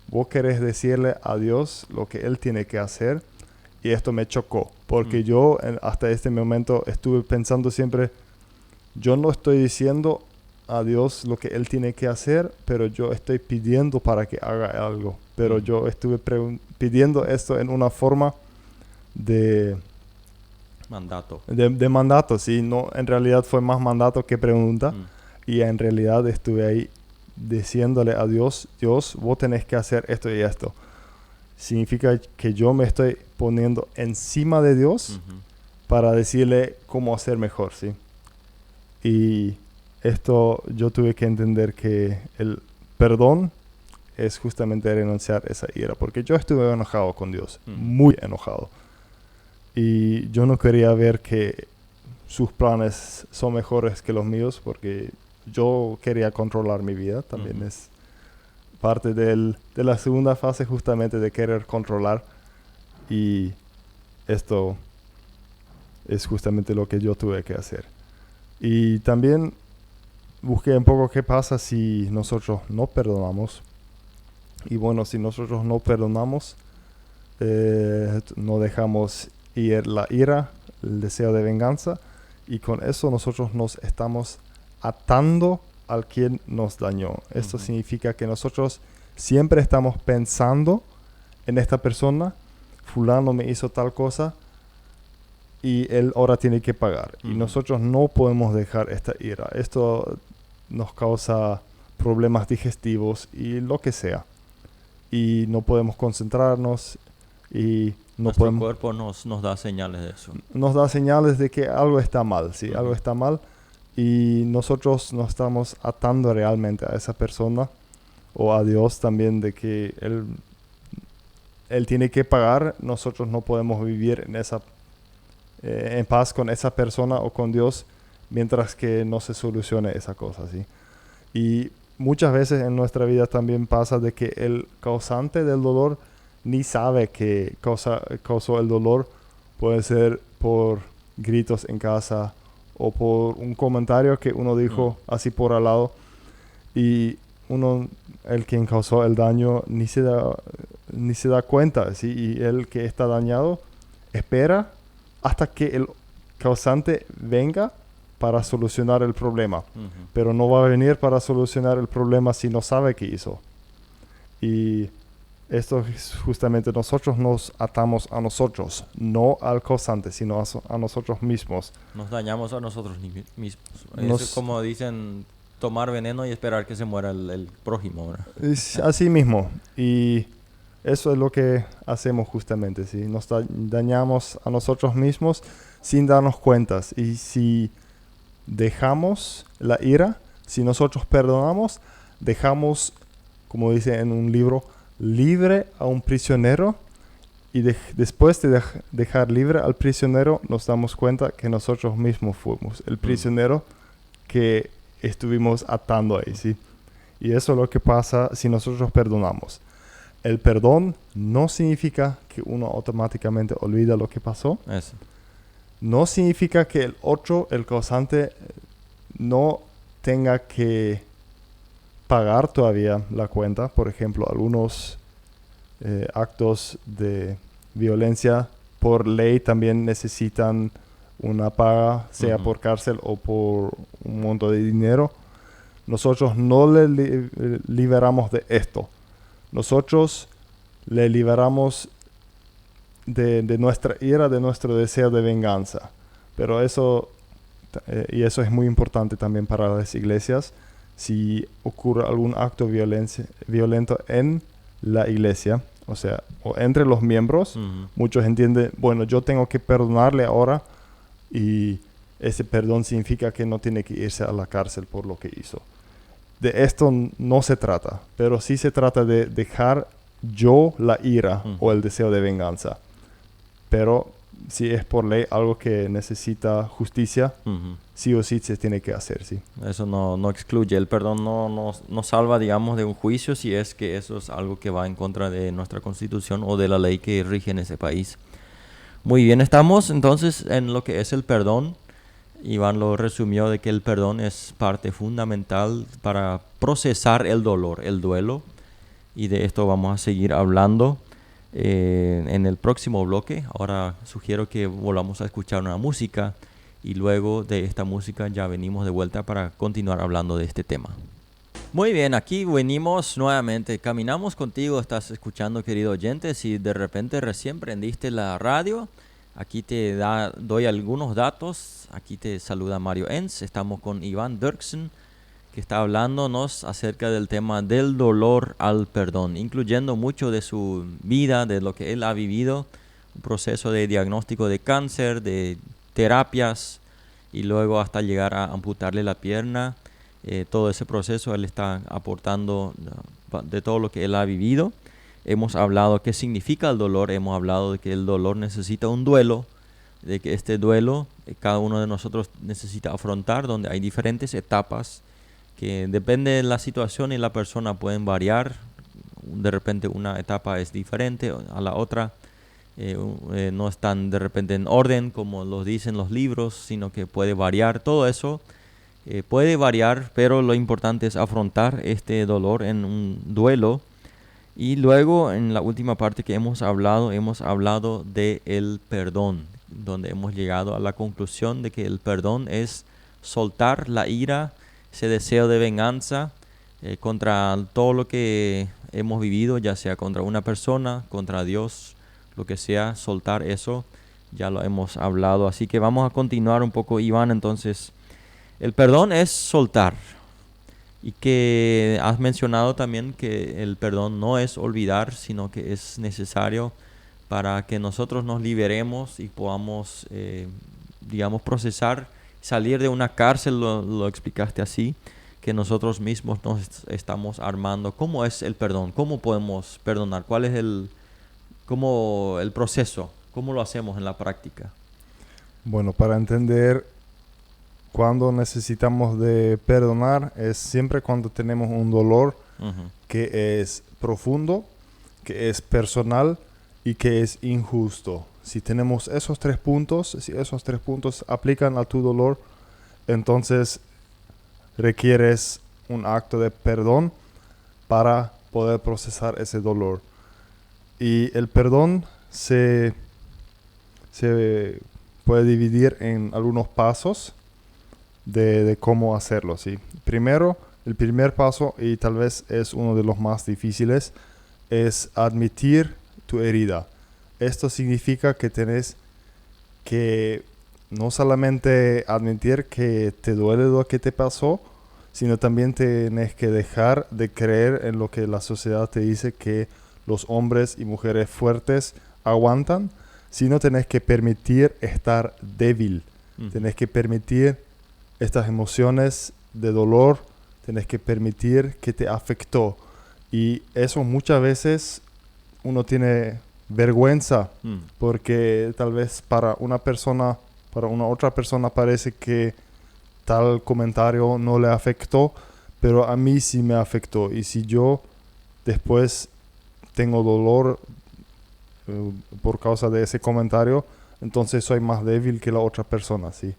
¿Vos querés decirle a Dios lo que Él tiene que hacer? Y esto me chocó, porque yo hasta este momento estuve pensando siempre, yo no estoy diciendo a Dios lo que Él tiene que hacer, pero yo estoy pidiendo para que haga algo. Pero yo estuve pidiendo esto en una forma de mandato. De mandato, sí. No, en realidad fue más mandato que pregunta. Y en realidad estuve ahí diciéndole a Dios, Dios, vos tenés que hacer esto y esto. Significa que yo me estoy poniendo encima de Dios para decirle cómo hacer mejor, ¿sí? Y esto yo tuve que entender que el perdón es justamente renunciar esa ira, porque yo estuve enojado con Dios, muy enojado. Y yo no quería ver que sus planes son mejores que los míos, porque yo quería controlar mi vida. También es parte de la segunda fase justamente de querer controlar. Y esto es justamente lo que yo tuve que hacer. Y también busqué un poco qué pasa si nosotros no perdonamos. Y bueno, si nosotros no perdonamos, no dejamos ir la ira, el deseo de venganza. Y con eso nosotros nos estamos atando al quien nos dañó. Esto significa que nosotros siempre estamos pensando en esta persona. Fulano me hizo tal cosa. y él ahora tiene que pagar. Y Ujú. nosotros no podemos dejar esta ira. Esto nos causa problemas digestivos y lo que sea. Y no podemos concentrarnos y no Nuestro podemos... cuerpo nos da señales de eso. Nos da señales de que algo está mal, ¿sí? Algo Ujú. está mal. Y nosotros nos estamos atando realmente a esa persona o a Dios también de que Él tiene que pagar. Nosotros no podemos vivir en paz con esa persona o con Dios mientras que no se solucione esa cosa, ¿sí? Y muchas veces en nuestra vida también pasa de que el causante del dolor ni sabe que causó el dolor. Puede ser por gritos en casa o por un comentario que uno dijo así por al lado. Y el quien causó el daño, ni se da cuenta, ¿sí? Y el que está dañado espera hasta que el causante venga para solucionar el problema. Ujú. Pero no va a venir para solucionar el problema si no sabe qué hizo. Y esto es justamente nosotros nos atamos a nosotros, no al causante, sino a nosotros mismos. Nos dañamos a nosotros mismos. Eso es Nos, como dicen, tomar veneno y esperar que se muera el prójimo, ¿verdad? es así mismo. Y eso es lo que hacemos justamente, ¿sí? Nos dañamos a nosotros mismos sin darnos cuenta. Y si dejamos la ira, si nosotros perdonamos, dejamos, como dice en un libro, libre a un prisionero. Y después de dejar libre al prisionero, nos damos cuenta que nosotros mismos fuimos el prisionero que estuvimos atando ahí, ¿sí? Y eso es lo que pasa si nosotros perdonamos. El perdón no significa que uno automáticamente olvida lo que pasó. Eso. No significa que el otro, el causante, no tenga que pagar todavía la cuenta. Por ejemplo, algunos actos de violencia por ley también necesitan una paga, sea por cárcel o por un monto de dinero. Nosotros no le liberamos de esto. Nosotros le liberamos de nuestra ira, de nuestro deseo de venganza. Pero eso, y eso es muy importante también para las iglesias, si ocurre algún acto violento en la iglesia, o sea, o entre los miembros, muchos entienden, bueno, yo tengo que perdonarle ahora y ese perdón significa que no tiene que irse a la cárcel por lo que hizo. De esto no se trata, pero sí se trata de dejar yo la ira o el deseo de venganza. Pero si es por ley algo que necesita justicia, sí o sí se tiene que hacer, sí. Eso no excluye. El perdón no salva, digamos, de un juicio si es que eso es algo que va en contra de nuestra constitución o de la ley que rige en ese país. Muy bien, estamos entonces en lo que es el perdón. Iván lo resumió de que el perdón es parte fundamental para procesar el dolor, el duelo. Y de esto vamos a seguir hablando en el próximo bloque. Ahora sugiero que volvamos a escuchar una música y luego de esta música ya venimos de vuelta para continuar hablando de este tema. Muy bien, aquí venimos nuevamente. Caminamos contigo, estás escuchando, querido oyente. Si de repente recién prendiste la radio, aquí te doy algunos datos. Aquí te saluda Mario Enz. Estamos con Iván Dirksen, que está hablándonos acerca del tema del dolor al perdón, incluyendo mucho de su vida, de lo que él ha vivido, un proceso de diagnóstico de cáncer, de terapias y luego hasta llegar a amputarle la pierna. Todo ese proceso él está aportando de todo lo que él ha vivido. Hemos hablado qué significa el dolor, hemos hablado de que el dolor necesita un duelo, de que este duelo cada uno de nosotros necesita afrontar, donde hay diferentes etapas que depende de la situación y la persona pueden variar. De repente una etapa es diferente a la otra, no están de repente en orden como lo dicen los libros, sino que puede variar. Todo eso puede variar, pero lo importante es afrontar este dolor en un duelo. Y luego en la última parte que hemos hablado de el perdón, donde hemos llegado a la conclusión de que el perdón es soltar la ira, ese deseo de venganza contra todo lo que hemos vivido, ya sea contra una persona, contra Dios, lo que sea, soltar eso ya lo hemos hablado. Así que vamos a continuar un poco, Iván. Entonces, el perdón es soltar. Y que has mencionado también que el perdón no es olvidar, sino que es necesario para que nosotros nos liberemos y podamos, digamos, procesar, salir de una cárcel, lo explicaste así, que nosotros mismos nos estamos armando. ¿Cómo es el perdón? ¿Cómo podemos perdonar? ¿Cuál es el proceso? ¿Cómo lo hacemos en la práctica? Bueno, para entender cuando necesitamos de perdonar es siempre cuando tenemos un dolor Ujú. que es profundo, que es personal y que es injusto. Si tenemos esos 3 puntos, si esos 3 puntos aplican a tu dolor, entonces requieres un acto de perdón para poder procesar ese dolor. Y el perdón se puede dividir en algunos pasos de cómo hacerlo, ¿sí? Primero, el primer paso, y tal vez es uno de los más difíciles, es admitir tu herida. Esto significa que tenés que no solamente admitir que te duele lo que te pasó, sino también tenés que dejar de creer en lo que la sociedad te dice que los hombres y mujeres fuertes aguantan, sino tenés que permitir estar débil. Ujú. Tenés que permitir estas emociones de dolor, tenés que permitir que te afectó. Y eso muchas veces uno tiene vergüenza Mm. porque tal vez para una otra persona parece que tal comentario no le afectó, pero a mí sí me afectó. Y si yo después tengo dolor por causa de ese comentario, entonces soy más débil que la otra persona, sí.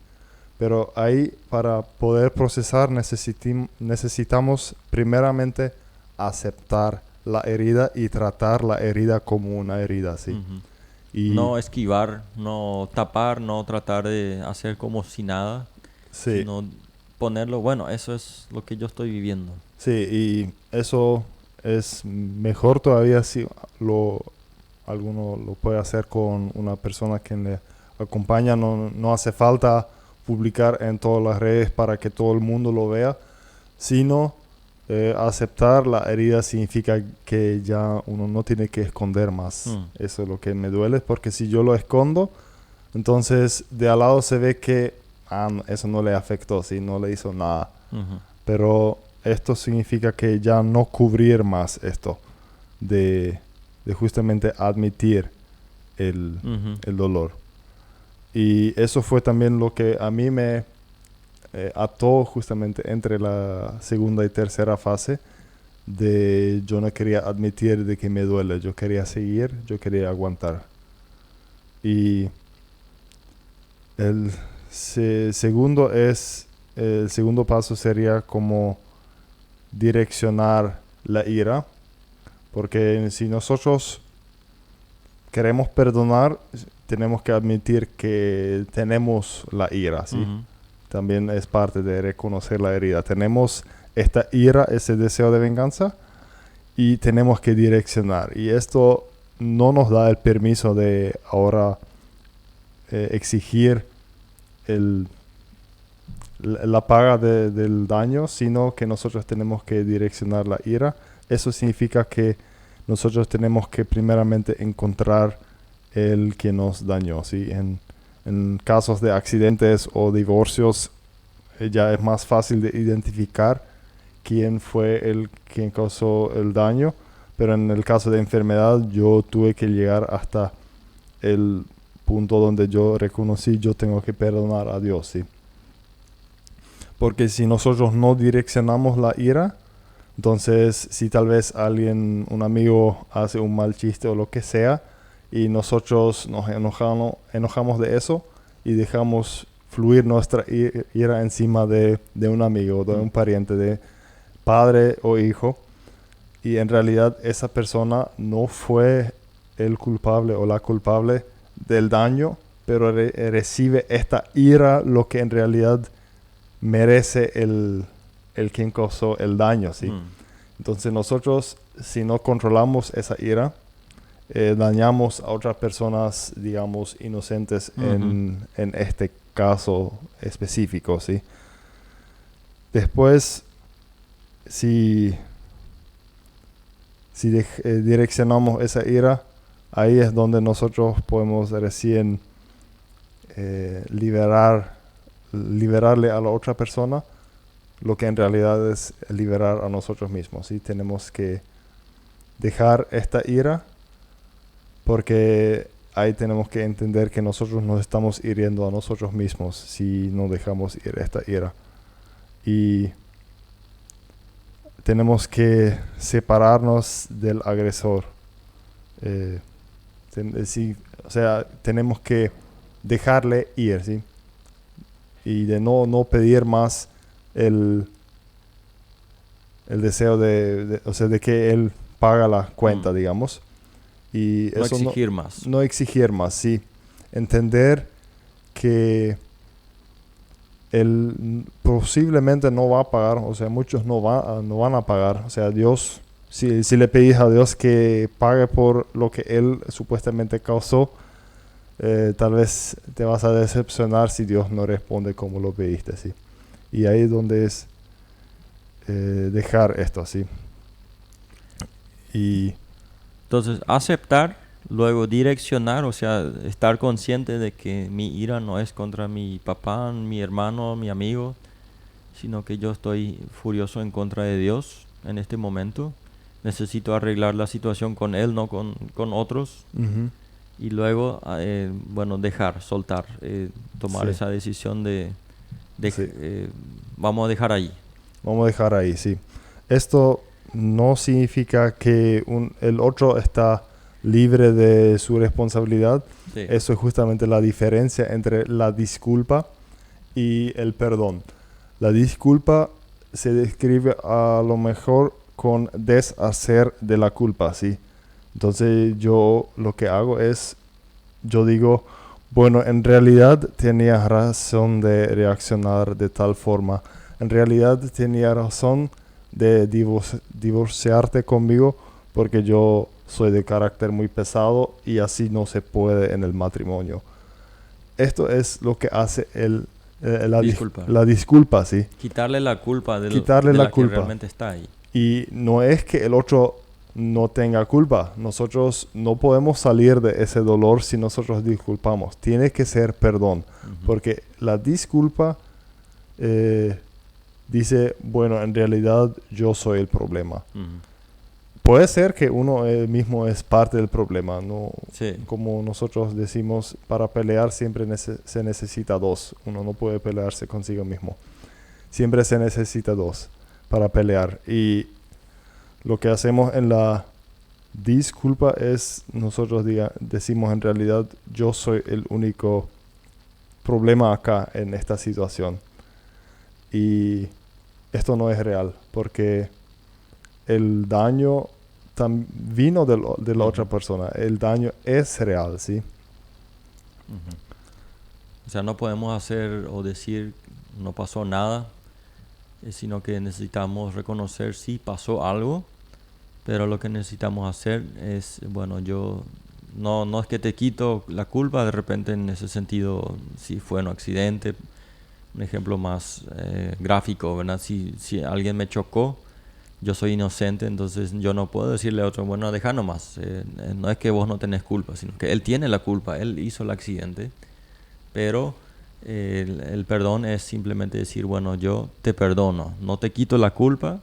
Pero ahí, para poder procesar, necesitamos primeramente aceptar la herida y tratar la herida como una herida, sí. Ujú. Y No esquivar, no tapar, no tratar de hacer como si nada, sí, sino ponerlo, bueno, eso es lo que yo estoy viviendo. sí, y eso es mejor todavía si alguno lo puede hacer con una persona que le acompaña. No hace falta publicar en todas las redes para que todo el mundo lo vea, sino aceptar la herida significa que ya uno no tiene que esconder más. Mm. Eso es lo que me duele, porque si yo lo escondo, entonces de al lado se ve que eso no le afectó, ¿sí? No le hizo nada. Ujú. Pero esto significa que ya no cubrir más esto, de justamente admitir Ujú. el dolor. Y eso fue también lo que a mí me ató justamente entre la segunda y tercera fase de yo no quería admitir de que me duele, yo quería seguir, yo quería aguantar. Y el el segundo paso sería como direccionar la ira, porque si nosotros queremos perdonar, tenemos que admitir que tenemos la ira, ¿sí? Ujú. También es parte de reconocer la herida. Tenemos esta ira, ese deseo de venganza, y tenemos que direccionar. Y esto no nos da el permiso de ahora exigir la paga del daño, sino que nosotros tenemos que direccionar la ira. Eso significa que nosotros tenemos que primeramente encontrar el que nos dañó, ¿sí? En casos de accidentes o divorcios, ya es más fácil de identificar quién fue quien causó el daño, pero en el caso de enfermedad yo tuve que llegar hasta el punto donde yo reconocí yo tengo que perdonar a Dios, ¿sí? Porque si nosotros no direccionamos la ira, entonces si tal vez un amigo hace un mal chiste o lo que sea, y nosotros nos enojamos de eso y dejamos fluir nuestra ira encima de un amigo, de un pariente, de padre o hijo, y en realidad esa persona no fue el culpable o la culpable del daño, pero recibe esta ira, lo que en realidad merece el quien causó el daño, ¿sí? Mm. Entonces nosotros, si no controlamos esa ira, dañamos a otras personas, digamos, inocentes en este caso específico, ¿sí? Después, si direccionamos esa ira, ahí es donde nosotros podemos recién liberarle a la otra persona lo que en realidad es liberar a nosotros mismos, ¿sí? Tenemos que dejar esta ira porque ahí tenemos que entender que nosotros nos estamos hiriendo a nosotros mismos si no dejamos ir esta ira. Y tenemos que separarnos del agresor. O sea, tenemos que dejarle ir, ¿sí? Y de no pedir más el deseo o sea, de que él paga la cuenta, digamos. Y No eso exigir más. No exigir más, sí. Entender que él posiblemente no va a pagar, o sea, muchos no van a pagar. O sea, Dios, si le pedís a Dios que pague por lo que él supuestamente causó, tal vez te vas a decepcionar si Dios no responde como lo pediste, ¿sí? Y ahí es donde es dejar esto así. Y Entonces, aceptar, luego direccionar, o sea, estar consciente de que mi ira no es contra mi papá, mi hermano, mi amigo, sino que yo estoy furioso en contra de Dios en este momento. Necesito arreglar la situación con Él, no con otros. Y luego, bueno, dejar, soltar, tomar Sí. esa decisión de Sí. vamos a dejar ahí. Vamos a dejar ahí, sí. Esto no significa que el otro está libre de su responsabilidad. Sí. Eso es justamente la diferencia entre la disculpa y el perdón. La disculpa se describe a lo mejor con deshacer de la culpa, ¿sí? Entonces yo lo que hago es, yo digo, bueno, en realidad tenía razón de reaccionar de tal forma. En realidad tenía razón de divorciarte conmigo porque yo soy de carácter muy pesado y así no se puede en el matrimonio. Esto es lo que hace la disculpa, ¿sí? Quitarle la culpa de Quitarle la la culpa. que realmente está ahí. Y no es que el otro no tenga culpa. Nosotros no podemos salir de ese dolor si nosotros disculpamos. Tiene que ser perdón. Porque la disculpa dice, bueno, en realidad yo soy el problema. Puede ser que uno mismo es parte del problema, ¿no? Sí. Como nosotros decimos, para pelear siempre se necesita dos. Uno no puede pelearse consigo mismo. Siempre se necesita dos para pelear. Y lo que hacemos en la disculpa es, nosotros decimos en realidad, yo soy el único problema acá en esta situación. Y esto no es real, porque el daño vino de la otra persona. El daño es real, ¿sí? O sea, no podemos hacer o decir no pasó nada, sino que necesitamos reconocer si pasó algo, pero lo que necesitamos hacer es, bueno, yo no es que te quito la culpa de repente en ese sentido, si fue un accidente, un ejemplo más gráfico, ¿verdad? Si alguien me chocó, yo soy inocente, entonces yo no puedo decirle a otro, bueno, deja nomás. No es que vos no tenés culpa, sino que él tiene la culpa, él hizo el accidente. Pero el perdón es simplemente decir, bueno, yo te perdono, no te quito la culpa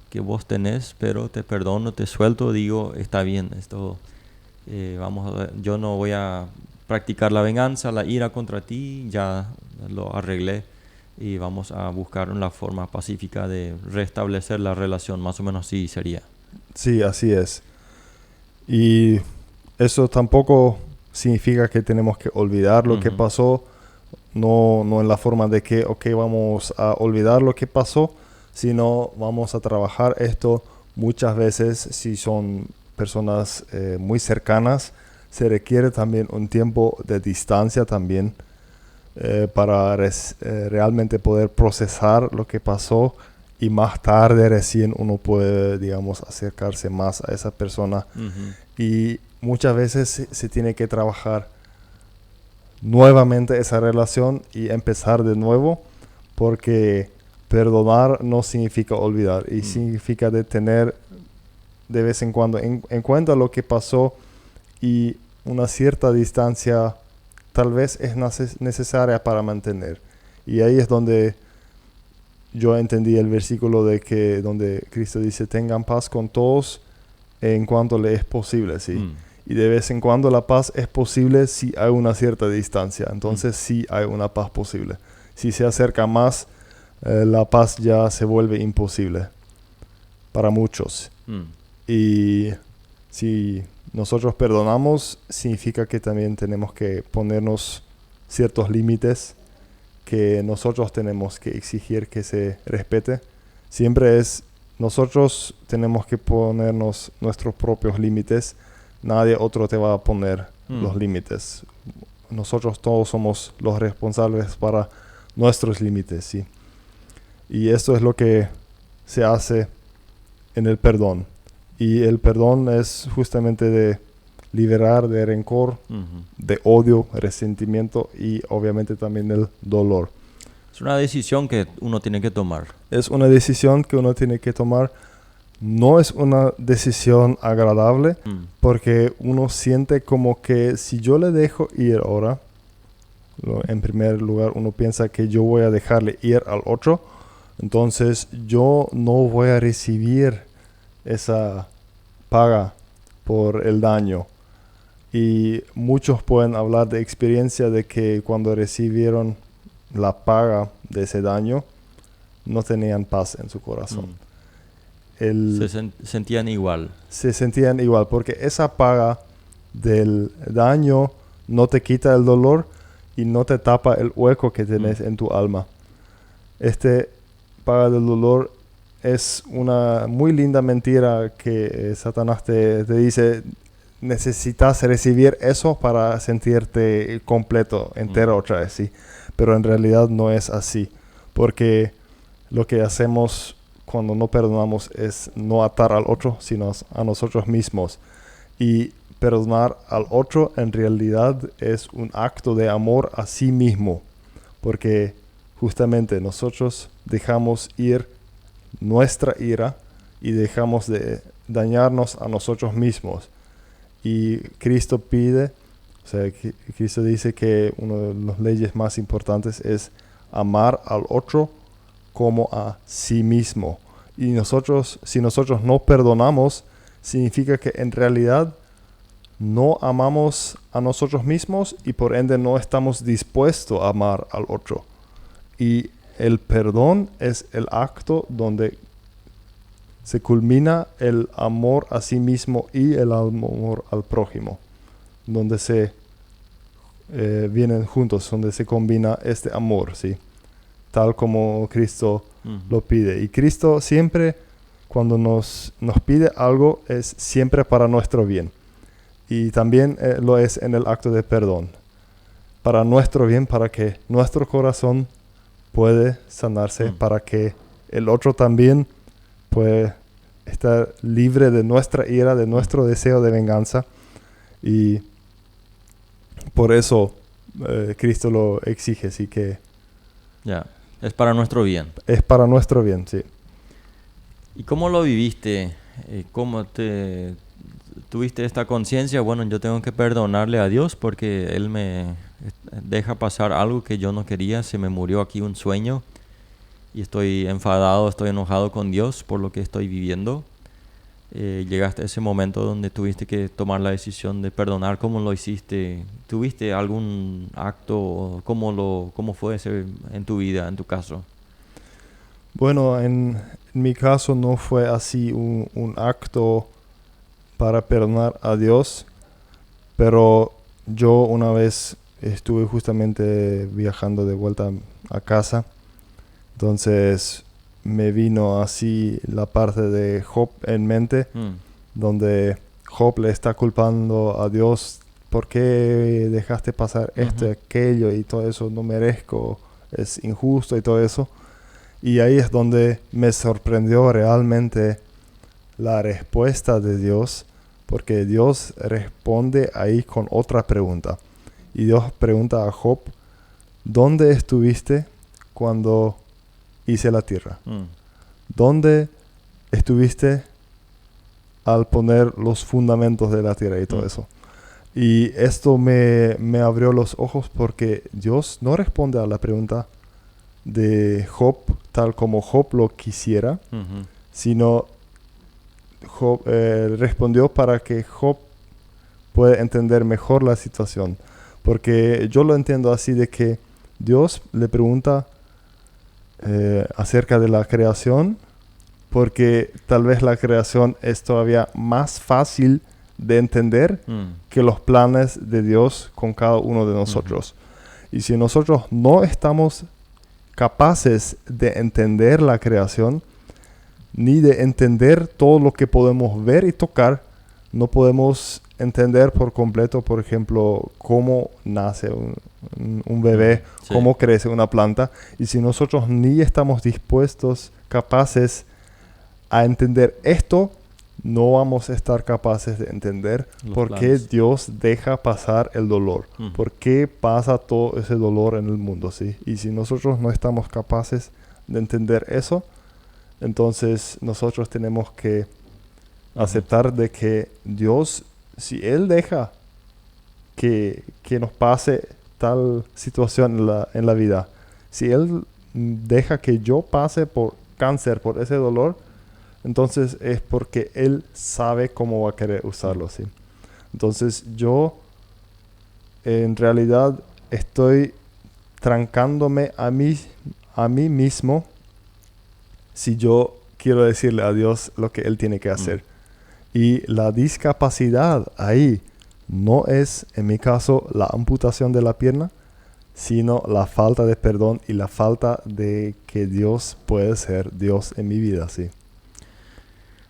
que vos tenés, pero te perdono, te suelto, digo, está bien, esto, yo no voy a practicar la venganza, la ira contra ti, ya lo arreglé. Y vamos a buscar una forma pacífica de restablecer la relación, más o menos así sería. Sí, así es. Y eso tampoco significa que tenemos que olvidar lo que pasó, no en la forma de que, ok, vamos a olvidar lo que pasó, sino vamos a trabajar esto muchas veces. Si son personas muy cercanas, se requiere también un tiempo de distancia también. Para realmente poder procesar lo que pasó y más tarde recién uno puede, digamos, acercarse más a esa persona. Y muchas veces se tiene que trabajar nuevamente esa relación y empezar de nuevo, porque perdonar no significa olvidar y significa de tener de vez en cuando en cuenta lo que pasó, y una cierta distancia tal vez es necesaria para mantener. Y ahí es donde yo entendí el versículo donde Cristo dice: tengan paz con todos en cuanto le es posible, ¿sí? Y de vez en cuando la paz es posible si hay una cierta distancia. Entonces sí hay una paz posible. Si se acerca más, la paz ya se vuelve imposible para muchos. Y si nosotros perdonamos, significa que también tenemos que ponernos ciertos límites que nosotros tenemos que exigir que se respete. Siempre nosotros tenemos que ponernos nuestros propios límites. Nadie otro te va a poner los límites. Nosotros todos somos los responsables para nuestros límites, ¿sí? Y esto es lo que se hace en el perdón. Y el perdón es justamente de liberar de rencor, de odio, resentimiento y obviamente también el dolor. Es una decisión que uno tiene que tomar. Es una decisión que uno tiene que tomar. No es una decisión agradable, porque uno siente como que si yo le dejo ir ahora, en primer lugar uno piensa que yo voy a dejarle ir al otro, entonces yo no voy a recibir esa paga por el daño. Y muchos pueden hablar de experiencia de que cuando recibieron la paga de ese daño, no tenían paz en su corazón. Sentían igual. Se sentían igual, porque esa paga del daño no te quita el dolor y no te tapa el hueco que tenés en tu alma. Paga del dolor es una muy linda mentira que Satanás te dice: necesitas recibir eso para sentirte completo, entero otra vez, ¿sí? Pero en realidad no es así, porque lo que hacemos cuando no perdonamos es no atar al otro, sino a nosotros mismos. Y perdonar al otro en realidad es un acto de amor a sí mismo, porque justamente nosotros dejamos ir nuestra ira y dejamos de dañarnos a nosotros mismos. Y Cristo Cristo dice que una de las leyes más importantes es amar al otro como a sí mismo. Y si nosotros no perdonamos, significa que en realidad no amamos a nosotros mismos y por ende no estamos dispuestos a amar al otro. Y el perdón es el acto donde se culmina el amor a sí mismo y el amor al prójimo, donde se vienen juntos, donde se combina este amor, ¿sí? Tal como Cristo lo pide. Y Cristo siempre, cuando nos pide algo, es siempre para nuestro bien. Y también lo es en el acto de perdón. Para nuestro bien, para que nuestro corazón puede sanarse, para que el otro también puede estar libre de nuestra ira, de nuestro deseo de venganza. Y por eso Cristo lo exige, así que es para nuestro bien. Es para nuestro bien, sí. ¿Y cómo lo viviste? ¿Cómo tuviste esta conciencia? Bueno, yo tengo que perdonarle a Dios porque Él me deja pasar algo que yo no quería. Se me murió aquí un sueño y estoy enfadado, estoy enojado con Dios por lo que estoy viviendo. Llegaste a ese momento donde tuviste que tomar la decisión de perdonar. ¿Cómo lo hiciste? ¿Tuviste algún acto? ¿Cómo fue ese en tu vida, en tu caso? Bueno, en mi caso no fue así un acto para perdonar a Dios, pero yo una vez estuve justamente viajando de vuelta a casa, entonces me vino así la parte de Job en mente, donde Job le está culpando a Dios: ¿por qué dejaste pasar esto y aquello y todo eso? No merezco, es injusto y todo eso. Y ahí es donde me sorprendió realmente la respuesta de Dios, porque Dios responde ahí con otra pregunta. Y Dios pregunta a Job, ¿dónde estuviste cuando hice la tierra? ¿Dónde estuviste al poner los fundamentos de la tierra y todo eso? Y esto me abrió los ojos porque Dios no responde a la pregunta de Job tal como Job lo quisiera, sino Job respondió para que Job pueda entender mejor la situación. Porque yo lo entiendo así de que Dios le pregunta acerca de la creación, porque tal vez la creación es todavía más fácil de entender que los planes de Dios con cada uno de nosotros. Y si nosotros no estamos capaces de entender la creación, ni de entender todo lo que podemos ver y tocar, no podemos entender por completo, por ejemplo, cómo nace un bebé, cómo crece una planta. Y si nosotros ni estamos dispuestos, capaces a entender esto, no vamos a estar capaces de entender por qué Dios deja pasar el dolor. ¿Por qué pasa todo ese dolor en el mundo? ¿Sí? Y si nosotros no estamos capaces de entender eso, entonces nosotros tenemos que aceptar de que Dios, si Él deja que nos pase tal situación en la vida, si Él deja que yo pase por cáncer, por ese dolor, entonces es porque Él sabe cómo va a querer usarlo, ¿sí? Entonces yo en realidad estoy trancándome a mí mismo si yo quiero decirle a Dios lo que Él tiene que hacer. Y la discapacidad ahí no es, en mi caso, la amputación de la pierna, sino la falta de perdón y la falta de que Dios puede ser Dios en mi vida, ¿sí?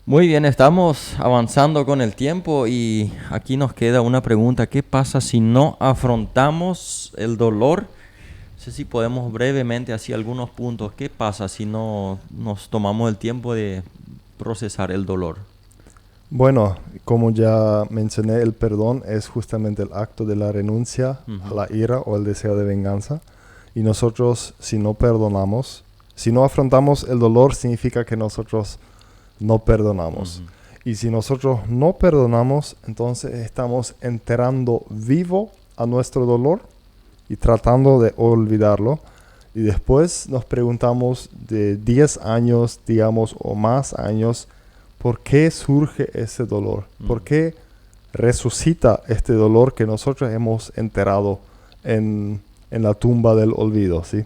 Muy bien, estamos avanzando con el tiempo y aquí nos queda una pregunta. ¿Qué pasa si no afrontamos el dolor? No sé si podemos brevemente así algunos puntos. ¿Qué pasa si no nos tomamos el tiempo de procesar el dolor? Bueno, como ya mencioné, el perdón es justamente el acto de la renuncia a la ira o el deseo de venganza. Y nosotros, si no perdonamos, si no afrontamos el dolor, significa que nosotros no perdonamos. Y si nosotros no perdonamos, entonces estamos enterrando vivo a nuestro dolor y tratando de olvidarlo. Y después nos preguntamos de 10 años, digamos, o más años, ¿por qué surge ese dolor? ¿Por qué resucita este dolor que nosotros hemos enterrado en la tumba del olvido, ¿sí?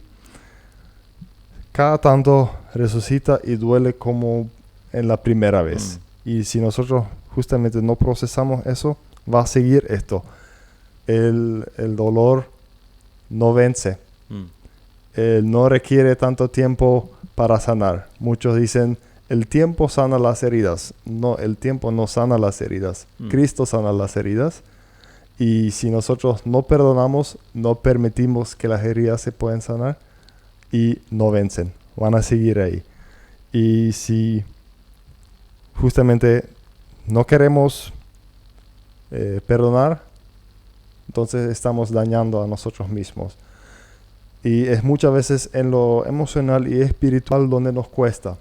Cada tanto resucita y duele como en la primera vez. Y si nosotros justamente no procesamos eso, va a seguir esto. El dolor no vence. No requiere tanto tiempo para sanar. Muchos dicen, el tiempo sana las heridas. No, el tiempo no sana las heridas. Cristo sana las heridas. Y si nosotros no perdonamos, no permitimos que las heridas se puedan sanar y no vencen. Van a seguir ahí. Y si justamente no queremos perdonar, entonces estamos dañando a nosotros mismos. Y es muchas veces en lo emocional y espiritual donde nos cuesta.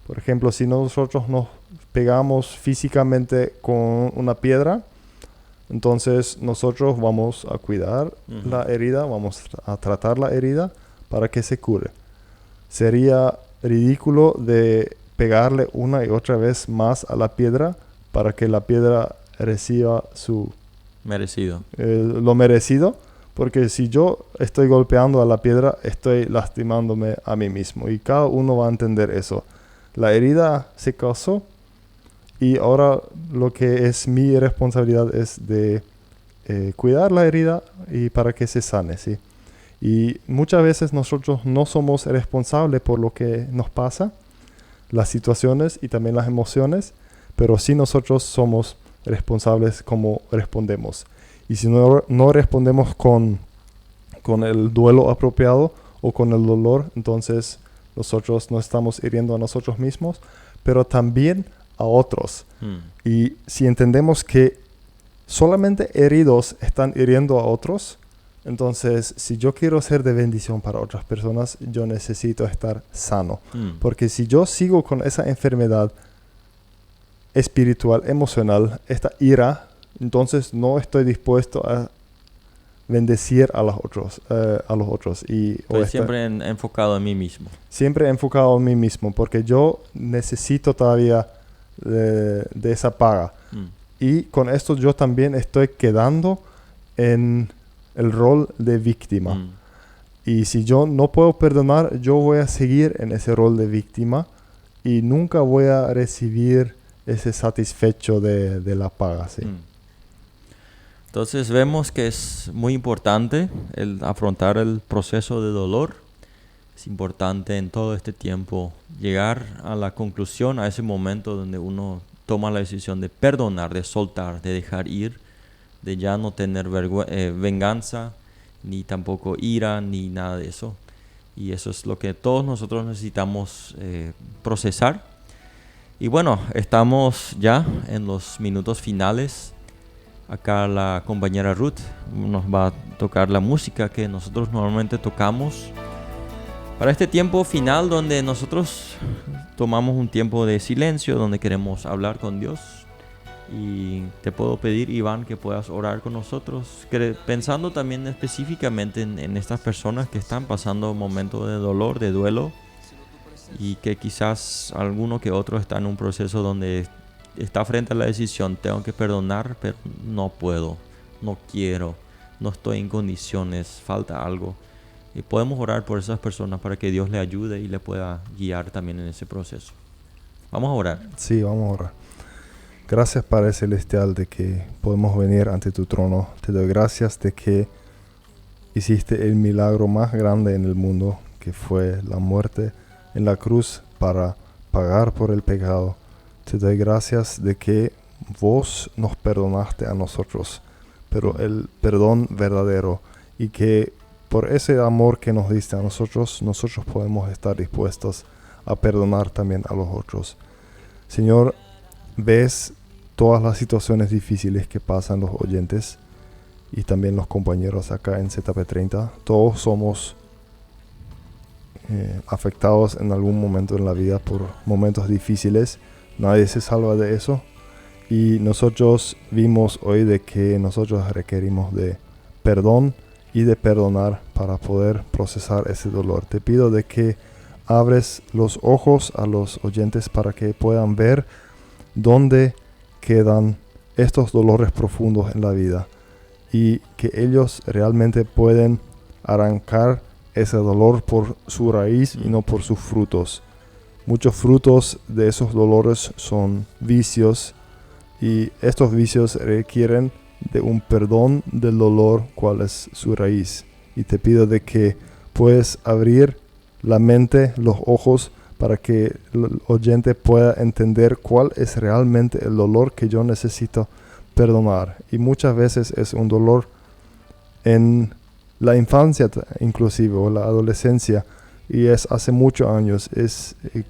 Por ejemplo, si nosotros nos pegamos físicamente con una piedra, entonces nosotros vamos a cuidar la herida, vamos a tratar la herida para que se cure. Sería ridículo de pegarle una y otra vez más a la piedra para que la piedra reciba su merecido. Lo merecido, porque si yo estoy golpeando a la piedra, estoy lastimándome a mí mismo y cada uno va a entender eso. La herida se causó y ahora lo que es mi responsabilidad es de cuidar la herida y para que se sane, ¿sí? Y muchas veces nosotros no somos responsables por lo que nos pasa, las situaciones y también las emociones, pero sí nosotros somos responsables como respondemos. Y si no respondemos con el duelo apropiado o con el dolor, entonces nosotros no estamos hiriendo a nosotros mismos, pero también a otros. Mm. Y si entendemos que solamente heridos están hiriendo a otros, entonces si yo quiero ser de bendición para otras personas, yo necesito estar sano. Mm. Porque si yo sigo con esa enfermedad espiritual, emocional, esta ira, entonces no estoy dispuesto a bendecir a los otros. Estoy siempre enfocado en mí mismo. Siempre enfocado en mí mismo, porque yo necesito todavía de esa paga. Mm. Y con esto yo también estoy quedando en el rol de víctima. Mm. Y si yo no puedo perdonar, yo voy a seguir en ese rol de víctima y nunca voy a recibir ese satisfecho de la paga. ¿Sí? Mm. Entonces vemos que es muy importante el afrontar el proceso de dolor. Es importante en todo este tiempo llegar a la conclusión, a ese momento donde uno toma la decisión de perdonar, de soltar, de dejar ir, de ya no tener venganza, ni tampoco ira, ni nada de eso. Y eso es lo que todos nosotros necesitamos procesar. Y bueno, estamos ya en los minutos finales. Acá la compañera Ruth nos va a tocar la música que nosotros normalmente tocamos para este tiempo final, donde nosotros tomamos un tiempo de silencio, donde queremos hablar con Dios. Y te puedo pedir, Iván, que puedas orar con nosotros, pensando también específicamente en estas personas que están pasando momentos de dolor, de duelo, y que quizás alguno que otro está en un proceso donde está frente a la decisión: tengo que perdonar, pero no puedo, no quiero, no estoy en condiciones, falta algo. Y podemos orar por esas personas para que Dios le ayude y le pueda guiar también en ese proceso. Vamos a orar. Sí, vamos a orar. Gracias, Padre Celestial, de que podemos venir ante tu trono. Te doy gracias de que hiciste el milagro más grande en el mundo, que fue la muerte en la cruz para pagar por el pecado. Te doy gracias de que vos nos perdonaste a nosotros, pero el perdón verdadero, y que por ese amor que nos diste a nosotros podemos estar dispuestos a perdonar también a los otros. Señor, ves todas las situaciones difíciles que pasan los oyentes y también los compañeros acá en ZP30. Todos somos afectados en algún momento en la vida por momentos difíciles. Nadie se salva de eso. Y nosotros vimos hoy de que nosotros requerimos de perdón y de perdonar para poder procesar ese dolor. Te pido de que abres los ojos a los oyentes para que puedan ver dónde quedan estos dolores profundos en la vida y que ellos realmente pueden arrancar ese dolor por su raíz y no por sus frutos. Muchos frutos de esos dolores son vicios, y estos vicios requieren de un perdón del dolor, cuál es su raíz. Y te pido de que puedas abrir la mente, los ojos, para que el oyente pueda entender cuál es realmente el dolor que yo necesito perdonar. Y muchas veces es un dolor en la infancia inclusive, o la adolescencia, y es hace muchos años,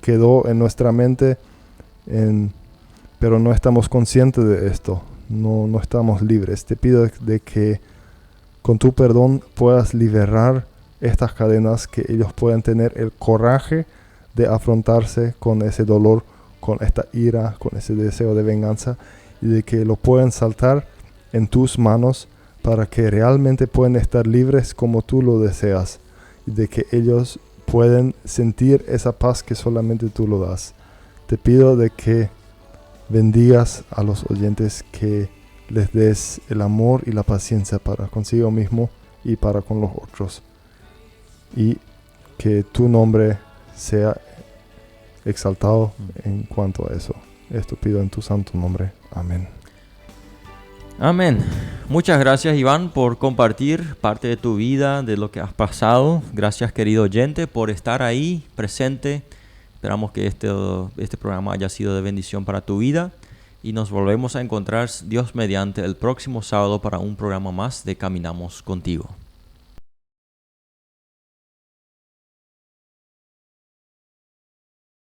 quedó en nuestra mente, pero no estamos conscientes de esto, no estamos libres. Te pido de que con tu perdón puedas liberar estas cadenas, que ellos puedan tener el coraje de afrontarse con ese dolor, con esta ira, con ese deseo de venganza, y de que lo puedan saltar en tus manos para que realmente puedan estar libres como tú lo deseas, y de que ellos pueden sentir esa paz que solamente tú lo das. Te pido de que bendigas a los oyentes, que les des el amor y la paciencia para consigo mismo y para con los otros, y que tu nombre sea exaltado en cuanto a eso. Esto pido en tu santo nombre. Amén. Amén. Muchas gracias, Iván, por compartir parte de tu vida, de lo que has pasado. Gracias, querido oyente, por estar ahí presente. Esperamos que este programa haya sido de bendición para tu vida, y nos volvemos a encontrar, Dios mediante, el próximo sábado para un programa más de Caminamos Contigo.